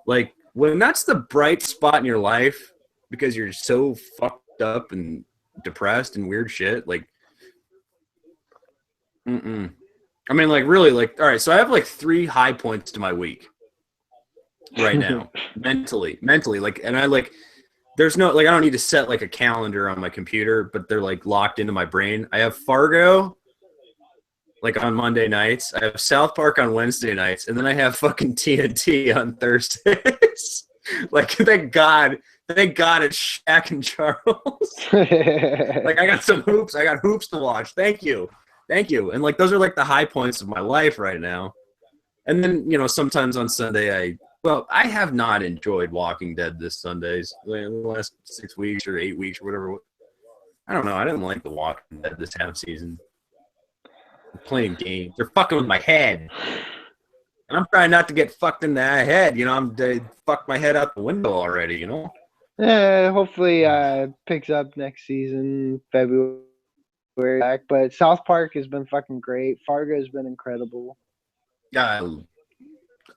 Like when that's the bright spot in your life because you're so fucked up and depressed and weird shit. Like, I mean, like really, like all right. So I have like 3 high points to my week right now, mentally. Like, and there's no I don't need to set like a calendar on my computer, but they're like locked into my brain. I have Fargo like on Monday nights. I have South Park on Wednesday nights, and then I have fucking TNT on Thursdays. Like, thank God it's Shaq and Charles. Like, I got some hoops. I got hoops to watch. Thank you. And like, those are like the high points of my life right now. And then, sometimes on Sunday, I have not enjoyed Walking Dead this Sundays. Like, the last 6 weeks or 8 weeks or whatever. I don't know. I didn't like the Walking Dead this half season. Playing games. They're fucking with my head. And I'm trying not to get fucked in the head. They fucked my head out the window already, Hopefully picks up next season, February. But South Park has been fucking great. Fargo has been incredible. Yeah,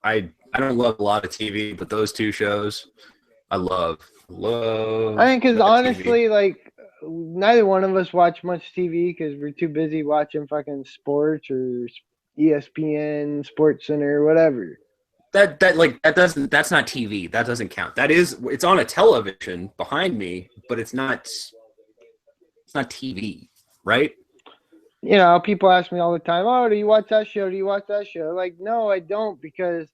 I don't love a lot of TV, but those 2 shows I love. I mean, because honestly, TV. Like, neither one of us watch much TV because we're too busy watching fucking sports or ESPN, Sports Center, whatever. That's not TV. That doesn't count. It's on a television behind me, but it's not TV, right? People ask me all the time, "Oh, do you watch that show? Do you watch that show?" Like, no, I don't, because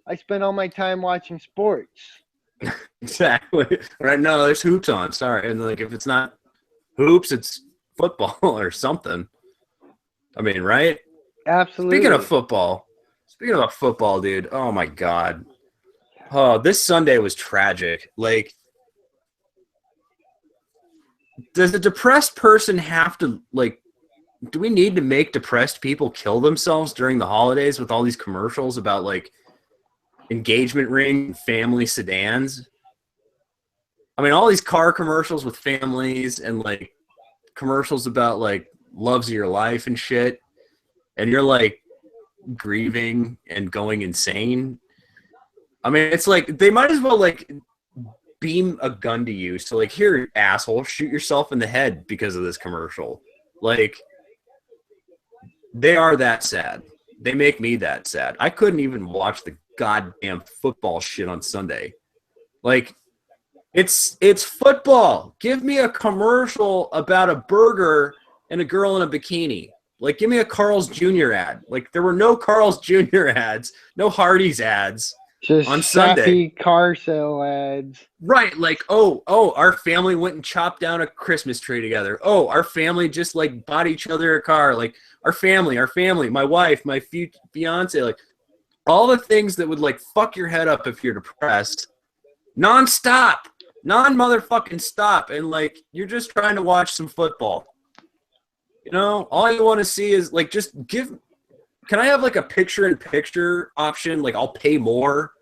I spend all my time watching sports. Exactly. Right. No, there's hoops on. Sorry. And like, if it's not hoops, it's football or something. I mean, right? Absolutely. Speaking of football, dude. Oh my God. Oh, this Sunday was tragic. Like, does a depressed person have to, like, do we need to make depressed people kill themselves during the holidays with all these commercials about, like, engagement ring, family sedans. I mean, all these car commercials with families and like commercials about like loves of your life and shit. And you're like grieving and going insane. I mean, it's like they might as well like beam a gun to you. So like, here, asshole, shoot yourself in the head because of this commercial. Like, they are that sad. They make me that sad. I couldn't even watch the goddamn football shit on Sunday. Like, it's football. Give me a commercial about a burger and a girl in a bikini. Like, give me a Carl's Jr. ad. Like, there were no Carl's Jr. ads, no Hardee's ads Just on sappy Sunday. car sale ads. Right, like, oh, our family went and chopped down a Christmas tree together. Oh, our family just like bought each other a car. Like, our family, my wife, my fiance, like all the things that would like fuck your head up if you're depressed, nonstop, non-motherfucking stop, and like you're just trying to watch some football. You know, all you want to see is like just give. Can I have like a picture-in-picture option? Like, I'll pay more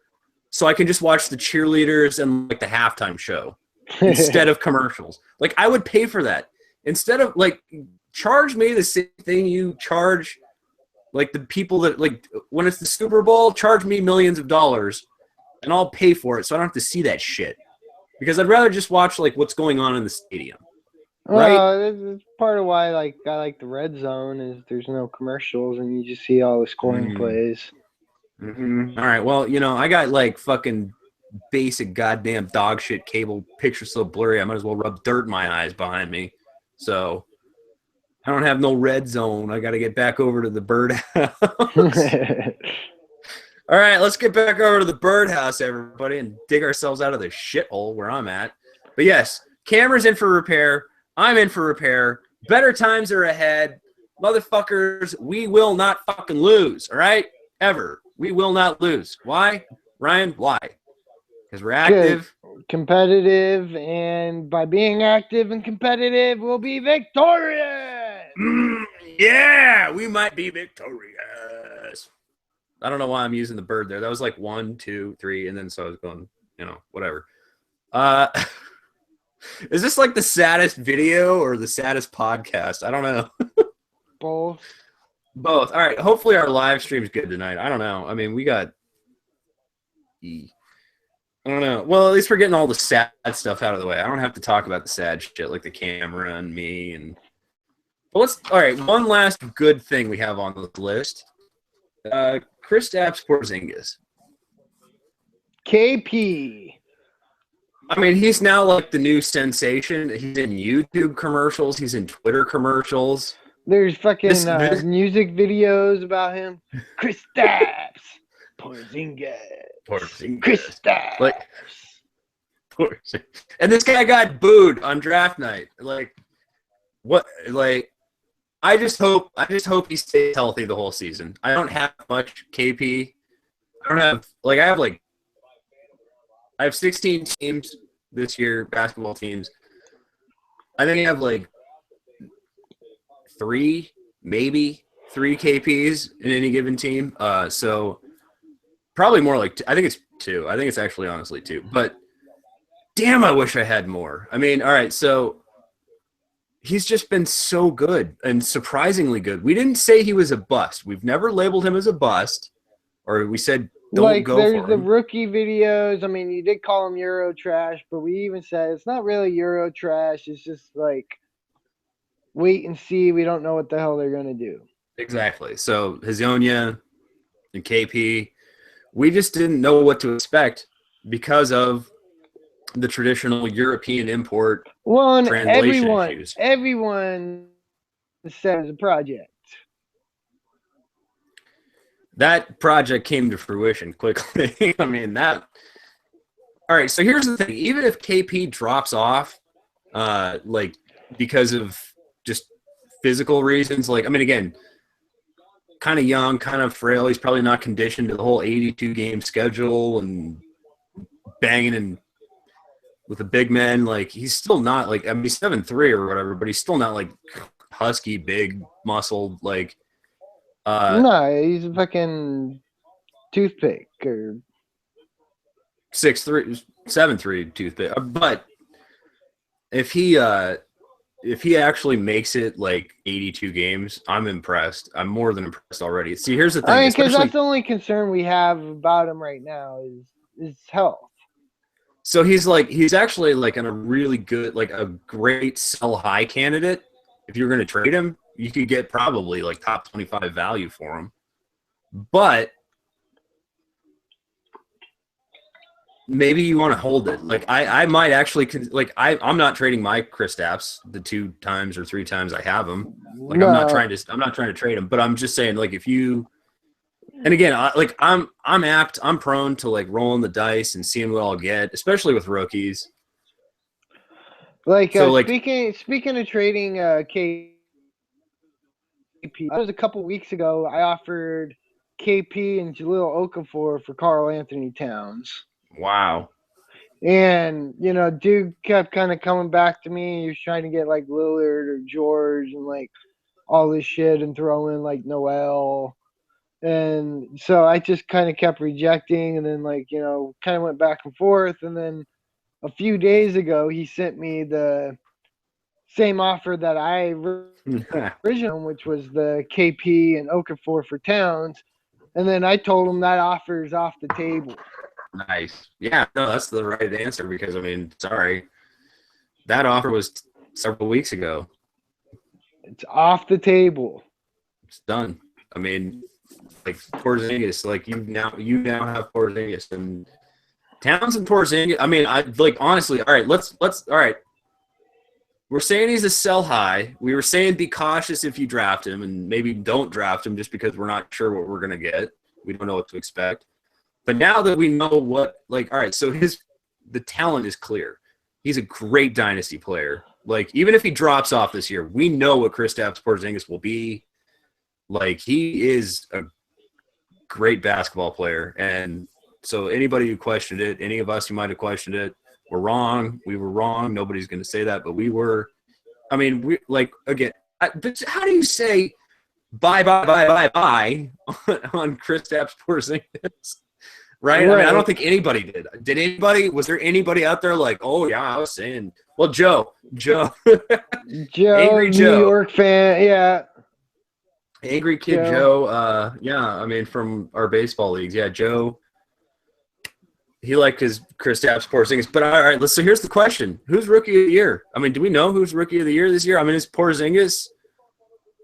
so I can just watch the cheerleaders and like the halftime show instead of commercials. Like, I would pay for that instead of like charge me the same thing you charge like the people that like when it's the Super Bowl, charge me millions of dollars and I'll pay for it so I don't have to see that shit. Because I'd rather just watch like what's going on in the stadium. Right? Well, it's part of why I like the red zone is there's no commercials and you just see all the scoring plays. Mm-hmm. All right. Well, you know, I got like fucking basic goddamn dog shit cable picture so blurry I might as well rub dirt in my eyes behind me. So I don't have no red zone. I got to get back over to the birdhouse. All right, let's get back over to the birdhouse, everybody, and dig ourselves out of the shithole where I'm at. But yes, camera's in for repair. I'm in for repair. Better times are ahead. Motherfuckers, we will not fucking lose, all right? Ever. We will not lose. Why? Ryan, why? Because we're active. Competitive, and by being active and competitive, we'll be victorious! Yeah, we might be victorious. I don't know why I'm using the bird there. That was like 1, 2, 3, and then so I was going, you know, whatever. Is this like the saddest video or the saddest podcast? I don't know. Both. All right. Hopefully our live stream's good tonight. I don't know. I mean, we got I don't know. Well, at least we're getting all the sad stuff out of the way. I don't have to talk about the sad shit like the camera and me and. But all right. One last good thing we have on the list. Kristaps Porzingis. KP. I mean, he's now like the new sensation. He's in YouTube commercials. He's in Twitter commercials. There's fucking music videos about him. Kristaps Porzingis. Kristaps. Like, and this guy got booed on draft night. Like, what? Like, I just hope he stays healthy the whole season. I don't have much KP. I have 16 teams this year, basketball teams. I think I have like 3 KPs in any given team. So probably more like I think it's 2. I think it's actually honestly 2. But damn, I wish I had more. I mean, all right, so he's just been so good and surprisingly good. We didn't say he was a bust. We've never labeled him as a bust, or we said don't go for him. There's the rookie videos. I mean, you did call him Euro trash, but we even said it's not really Euro trash. It's just like wait and see. We don't know what the hell they're going to do. Exactly. So Hazonia and KP, we just didn't know what to expect because of the traditional European import translation issues. Everyone said it's a project. That project came to fruition quickly. I mean, that. All right, so here's the thing. Even if KP drops off, like, because of just physical reasons, like, I mean, again, kind of young, kind of frail. He's probably not conditioned to the whole 82-game schedule and banging and with the big men. Like, he's still not, like, I mean, he's 7'3" or whatever, but he's still not, like, husky, big, muscled, like. No, he's a fucking toothpick or 6'3", 7'3" toothpick. But if he actually makes it like 82 games, I'm impressed. I'm more than impressed already. See, here's the thing. I mean, because that's the only concern we have about him right now is health. So he's actually like in a really good, like a great sell high candidate. If you're going to trade him, you could get probably like top 25 value for him. But maybe you want to hold it. Like I might actually I'm not trading my Kristaps the 2 times or 3 times I have him. Like no. I'm not trying to trade him, but I'm just saying like if you, and again, I'm prone to like rolling the dice and seeing what I'll get, especially with rookies. Like speaking of trading KP, that was a couple weeks ago. I offered KP and Jahlil Okafor for Karl Anthony Towns. Wow. And, dude kept kind of coming back to me. He was trying to get like Lillard or George and like all this shit and throw in like Noel. And so I just kind of kept rejecting and then kind of went back and forth. And then a few days ago, he sent me the same offer that I originally, which was the KP and Okafor for Towns. And then I told him that offer is off the table. Nice. Yeah, no, that's the right answer because, I mean, sorry. That offer was several weeks ago. It's off the table. It's done. I mean, like Porzingis, like you now have Porzingis and Towns and Porzingis. I mean, honestly, all right, let's all right. We're saying he's a sell high. We were saying be cautious if you draft him and maybe don't draft him just because we're not sure what we're going to get. We don't know what to expect. But now that we know all right, so the talent is clear. He's a great dynasty player. Like, even if he drops off this year, we know what Kristaps Porzingis will be. Like, he is a great basketball player. And so anybody who questioned it, any of us who might have questioned it, we're wrong. We were wrong. Nobody's going to say that, but we were. I mean, but how do you say bye on Kristaps Porzingis? Right? I mean, I don't think anybody did. Did anybody? Was there anybody out there like, oh, yeah, I was saying. Well, Joe. Angry Joe. New York fan, yeah. Angry Kid Joe. Yeah, I mean, from our baseball leagues. Yeah, Joe. He liked his Kristaps Porzingis. But, all right, so here's the question. Who's Rookie of the Year? I mean, do we know who's Rookie of the Year this year? I mean, is Porzingis?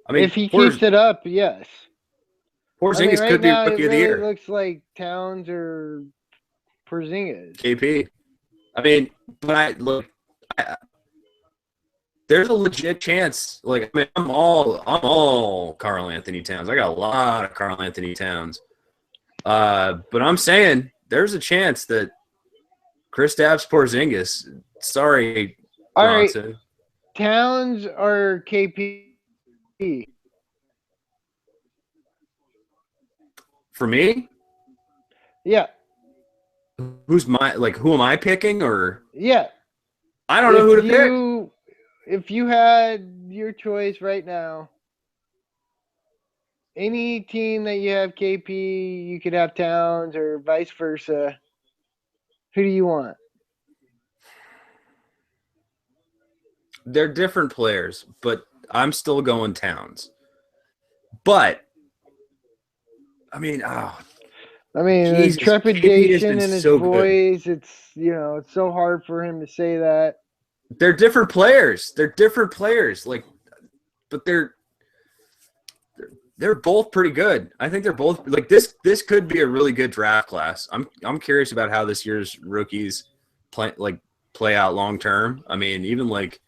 I mean, if he keeps it up, yes. Porzingis could be Rookie of the Year. It looks like Towns or Porzingis. KP. I mean, but there's a legit chance. Like, I mean, I'm all Karl Anthony Towns. I got a lot of Karl Anthony Towns. But I'm saying there's a chance that Kristaps Porzingis. Sorry, Bronson. All right. Towns or KP? For me? Yeah. Who am I picking or? Yeah. I don't know who to pick. If you had your choice right now, any team that you have KP, you could have Towns or vice versa. Who do you want? They're different players, but I'm still going Towns. But I mean, Jesus, trepidation in his voice. Good. It's so hard for him to say that. They're different players. Like, but they're both pretty good. I think they're both like this. This could be a really good draft class. I'm curious about how this year's rookies play out long term. I mean, even like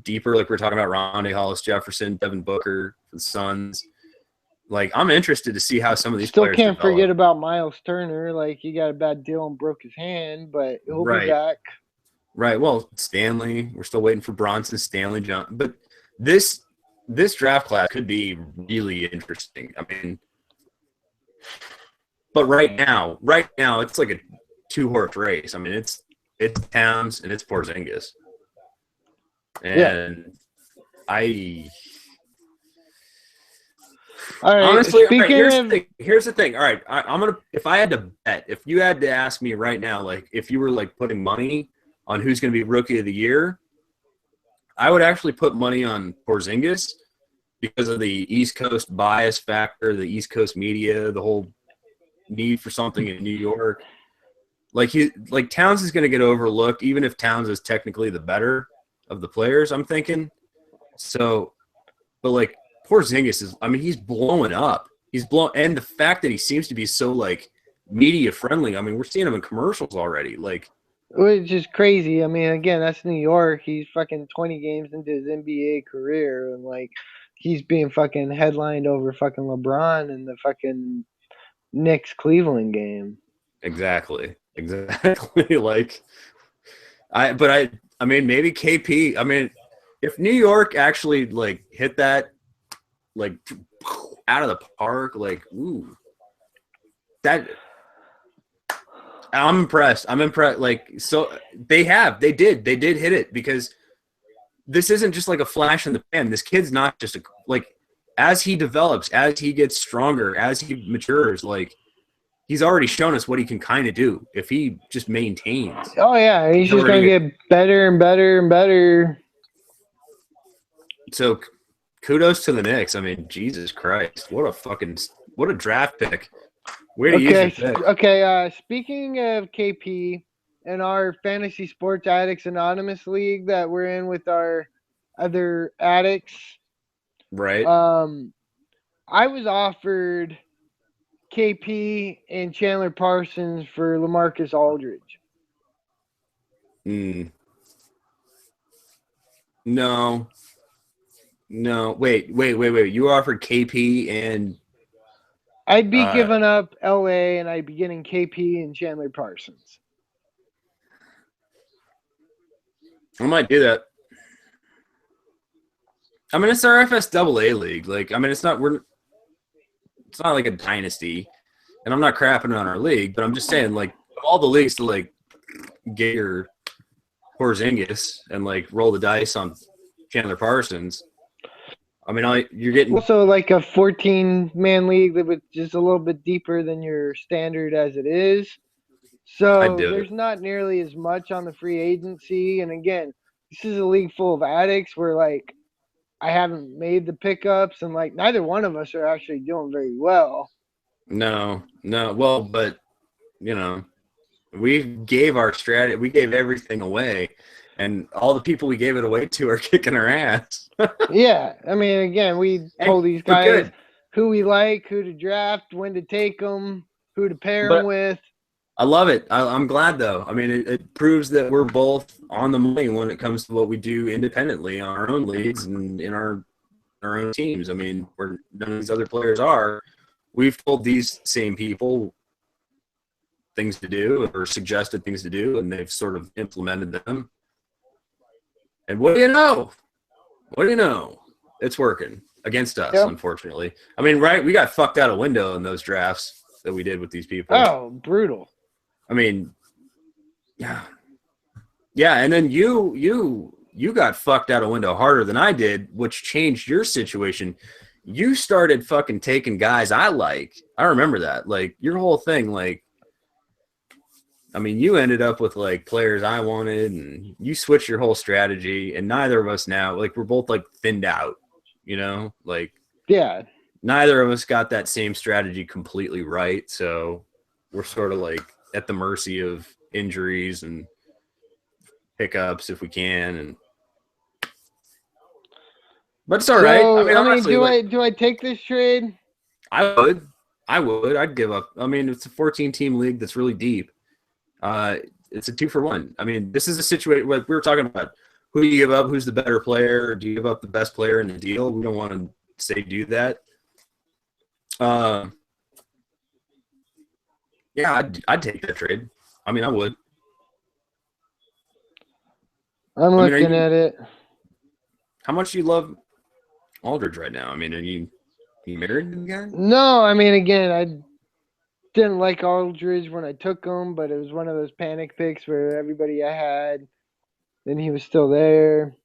deeper, like we're talking about Rondae Hollis Jefferson, Devin Booker for the Suns. Like, I'm interested to see how some of these players can't develop. Forget about Miles Turner. Like, he got a bad deal and broke his hand, but he'll be back. Right. Well, Stanley, we're still waiting for Bronson, Stanley, John. But this draft class could be really interesting. I mean, but right now, it's like a 2-horse race. I mean, it's Towns and it's Porzingis. And All right. Honestly, all right, Speaking here's the of, thing. Here's the thing. All right, I'm gonna. If I had to bet, if you had to ask me right now, like if you were like putting money on who's gonna be Rookie of the Year, I would actually put money on Porzingis because of the East Coast bias factor, the East Coast media, the whole need for something in New York. Like Towns is gonna get overlooked, even if Towns is technically the better of the players. I'm thinking. So, but like Porzingis is, I mean, he's blowing up. He's blowing, and the fact that he seems to be so like media friendly. I mean, we're seeing him in commercials already. Like, which is crazy. I mean, again, that's New York. He's fucking 20 games into his NBA career, and like, he's being fucking headlined over fucking LeBron in the fucking Knicks Cleveland game. exactly. Like, I mean, maybe KP. I mean, if New York actually like hit that like out of the park, like, ooh, that. I'm impressed. I'm impressed. Like, so they did hit it because this isn't just like a flash in the pan. This kid's not just like, as he develops, as he gets stronger, as he matures, like he's already shown us what he can kind of do if he just maintains. Oh yeah, he's just gonna get better and better and better. So kudos to the Knicks. I mean, Jesus Christ, what a draft pick. Way to use your pick. Okay. Speaking of KP and our Fantasy Sports Addicts Anonymous League that we're in with our other addicts, right? I was offered KP and Chandler Parsons for LaMarcus Aldridge. No. Wait. You offered KP and I'd be giving up LA and I'd be getting KP and Chandler Parsons. I might do that. I mean, it's our FSAA league. Like, I mean, it's not like a dynasty, and I'm not crapping on our league, but I'm just saying, like, all the leagues to like get your Porzingis and like roll the dice on Chandler Parsons. I mean, you're getting also like a 14-man league that was just a little bit deeper than your standard as it is. So there's not nearly as much on the free agency. And again, this is a league full of addicts where like I haven't made the pickups and like neither one of us are actually doing very well. No. Well, but you know, we gave our strategy, we gave everything away, and all the people we gave it away to are kicking our ass. Yeah, I mean, again, we told these guys who we like, who to draft, when to take them, who to pair them with. I love it. I'm glad, though. I mean, it proves that we're both on the money when it comes to what we do independently on our own leagues and in our own teams. I mean, where none of these other players are. We've told these same people things to do or suggested things to do, and they've sort of implemented them. And what do you know? It's working against us, unfortunately. I mean, right? We got fucked out a window in those drafts that we did with these people. Oh, brutal. I mean, yeah. And then you got fucked out a window harder than I did, which changed your situation. You started fucking taking guys I like. I remember that. Like, your whole thing, like, I mean, you ended up with, like, players I wanted, and you switched your whole strategy, and neither of us now, like, we're both, like, thinned out, you know? Like, yeah. Neither of us got that same strategy completely right, so we're sort of, like, at the mercy of injuries and pickups if we can, but it's all right. I mean, honestly, do I take this trade? I would. I'd give up. I mean, it's a 14-team league that's really deep. It's a 2-for-1. I mean, this is a situation where we were talking about who do you give up, who's the better player, or do you give up the best player in the deal? We don't want to say do that. Yeah, I'd take that trade. I mean, I would. I'm looking at it. How much do you love Aldridge right now? I mean, are you married to the guy? No, I mean, again, I didn't like Aldridge when I took him, but it was one of those panic picks where everybody I had, then he was still there.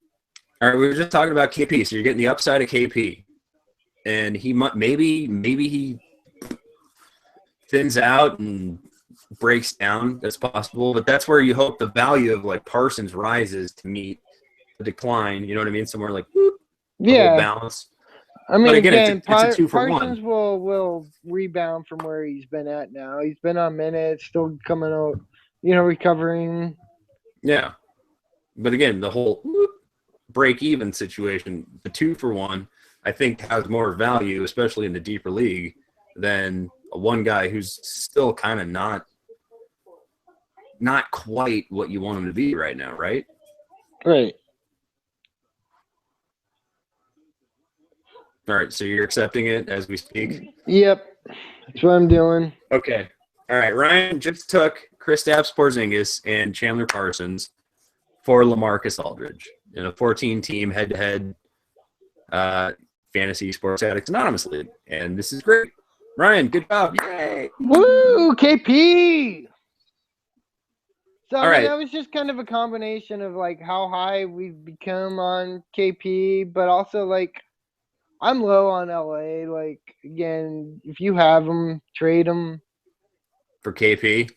All right, we were just talking about KP, so you're getting the upside of KP. and he might maybe he thins out and breaks down. That's possible, but that's where you hope the value of like Parsons rises to meet the decline. You know what I mean? Somewhere like whoop, the whole balance. I mean, But again, again, it's a 2 for Parsons 1. will rebound from where he's been at now. He's been on minutes, still coming out, recovering. Yeah, but again, the whole break even situation, the 2 for 1, I think has more value, especially in the deeper league, than one guy who's still kind of not quite what you want him to be right now, right? Right. All right, so you're accepting it as we speak? Yep, that's what I'm doing. Okay. All right, Ryan just took Kristaps Porzingis and Chandler Parsons for LaMarcus Aldridge in a 14-team head-to-head fantasy Sports Addicts Anonymous league, and this is great. Ryan, good job. Yay! Woo, KP! So, All right. that was just kind of a combination of, like, how high we've become on KP, but also, like, I'm low on LA. Like, again, if you have them, trade them. For KP?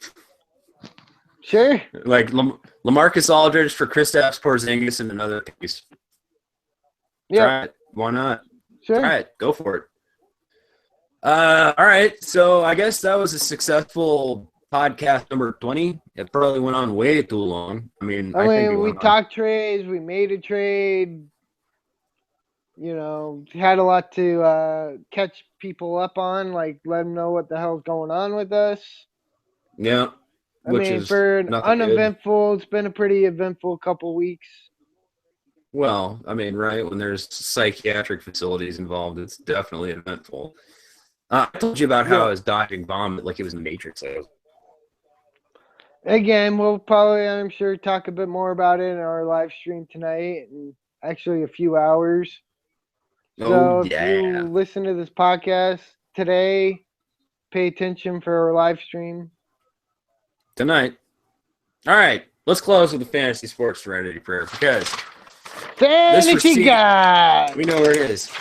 Sure. Like, LaMarcus Aldridge for Kristaps Porzingis and another piece. Yeah. Try it. Why not? Sure. Try it. Go for it. All right. So I guess that was a successful podcast number 20. It probably went on way too long. I mean, we talked trades. We made a trade. Had a lot to catch people up on, like let them know what the hell's going on with us. Yeah. I mean, for an uneventful, it's been a pretty eventful couple weeks. Well, I mean, right, when there's psychiatric facilities involved, it's definitely eventful. I told you about how I was dodging vomit like it was in the Matrix. Again, we'll probably, I'm sure, talk a bit more about it in our live stream tonight, and actually a few hours. So if you listen to this podcast today, pay attention for our live stream. Tonight. All right, let's close with the Fantasy Sports Serenity Prayer, because Fantasy God! We know where it is.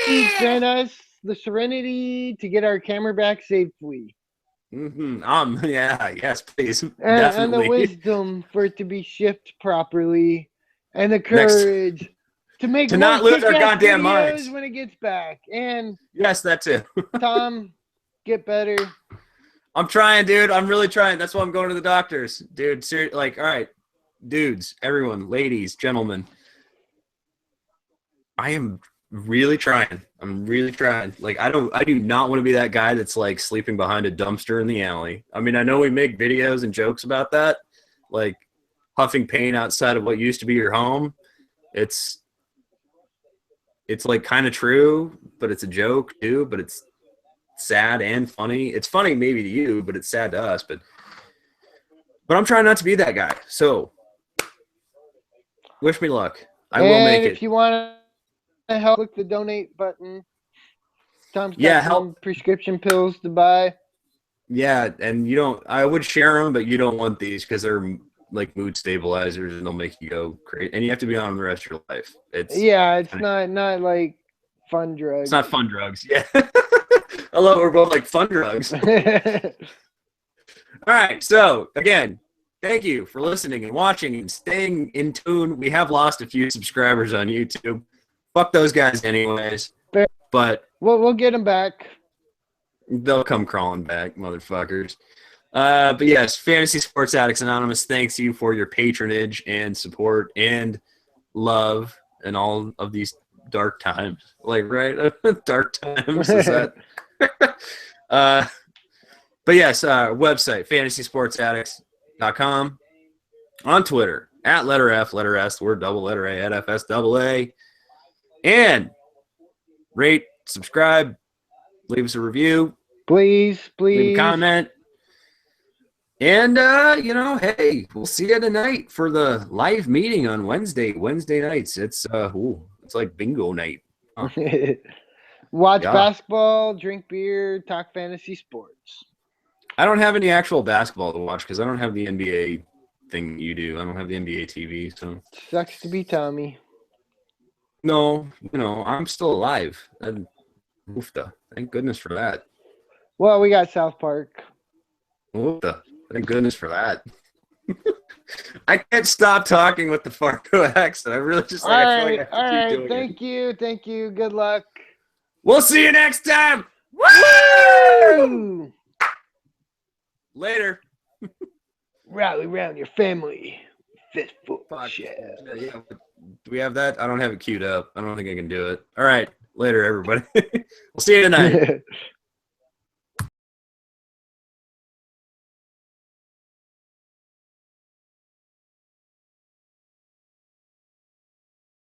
Please grant us the serenity to get our camera back safely. Yes, please. And the wisdom for it to be shipped properly. And the courage to make to not lose our goddamn minds when it gets back. And yes, that too. Tom, get better. I'm trying, dude. I'm really trying. That's why I'm going to the doctors, dude. Seriously, like, all right, dudes, everyone, ladies, gentlemen. I am really trying. I'm really trying. Like, I do not want to be that guy that's like sleeping behind a dumpster in the alley. I mean, I know we make videos and jokes about that, like huffing paint outside of what used to be your home. It's like kind of true, but it's a joke too, but it's sad and funny. It's funny maybe to you, but it's sad to us. But I'm trying not to be that guy. So wish me luck. I will make it. If you want to help, click the donate button. Tom's got some prescription pills to buy. Yeah, and I would share them, but you don't want these because they're like mood stabilizers and they'll make you go crazy. And you have to be on them the rest of your life. It's not like fun drugs. It's not fun drugs. Yeah. I love it. We're both like fun drugs. All right. So again, thank you for listening and watching and staying in tune. We have lost a few subscribers on YouTube. Fuck those guys anyways. But we'll get them back. They'll come crawling back, motherfuckers. But yes, Fantasy Sports Addicts Anonymous thanks you for your patronage and support and love in all of these dark times. Like, right? Dark times. Is that? But yes, website, fantasysportsaddicts.com. On Twitter, at letter F, letter S, word double letter A, at FSAA. And rate, subscribe, leave us a review. Please. Leave a comment. And, hey, we'll see you tonight for the live meeting on Wednesday nights. It's like bingo night. Huh. Watch basketball, drink beer, talk fantasy sports. I don't have any actual basketball to watch because I don't have the NBA thing you do. I don't have the NBA TV, so. Sucks to be Tommy. No, I'm still alive. And oofta. Thank goodness for that. Well, we got South Park. Oofta. Thank goodness for that. I can't stop talking with the Fargo accent. I really just like. I feel like I have to keep doing Thank it. you. Thank you. Good luck. We'll see you next time. Woo! Later. Rally round your family. Fistful Fuck. shit. Yeah. Do we have that? I don't have it queued up. I don't think I can do it. All right. Later, everybody. We'll see you tonight.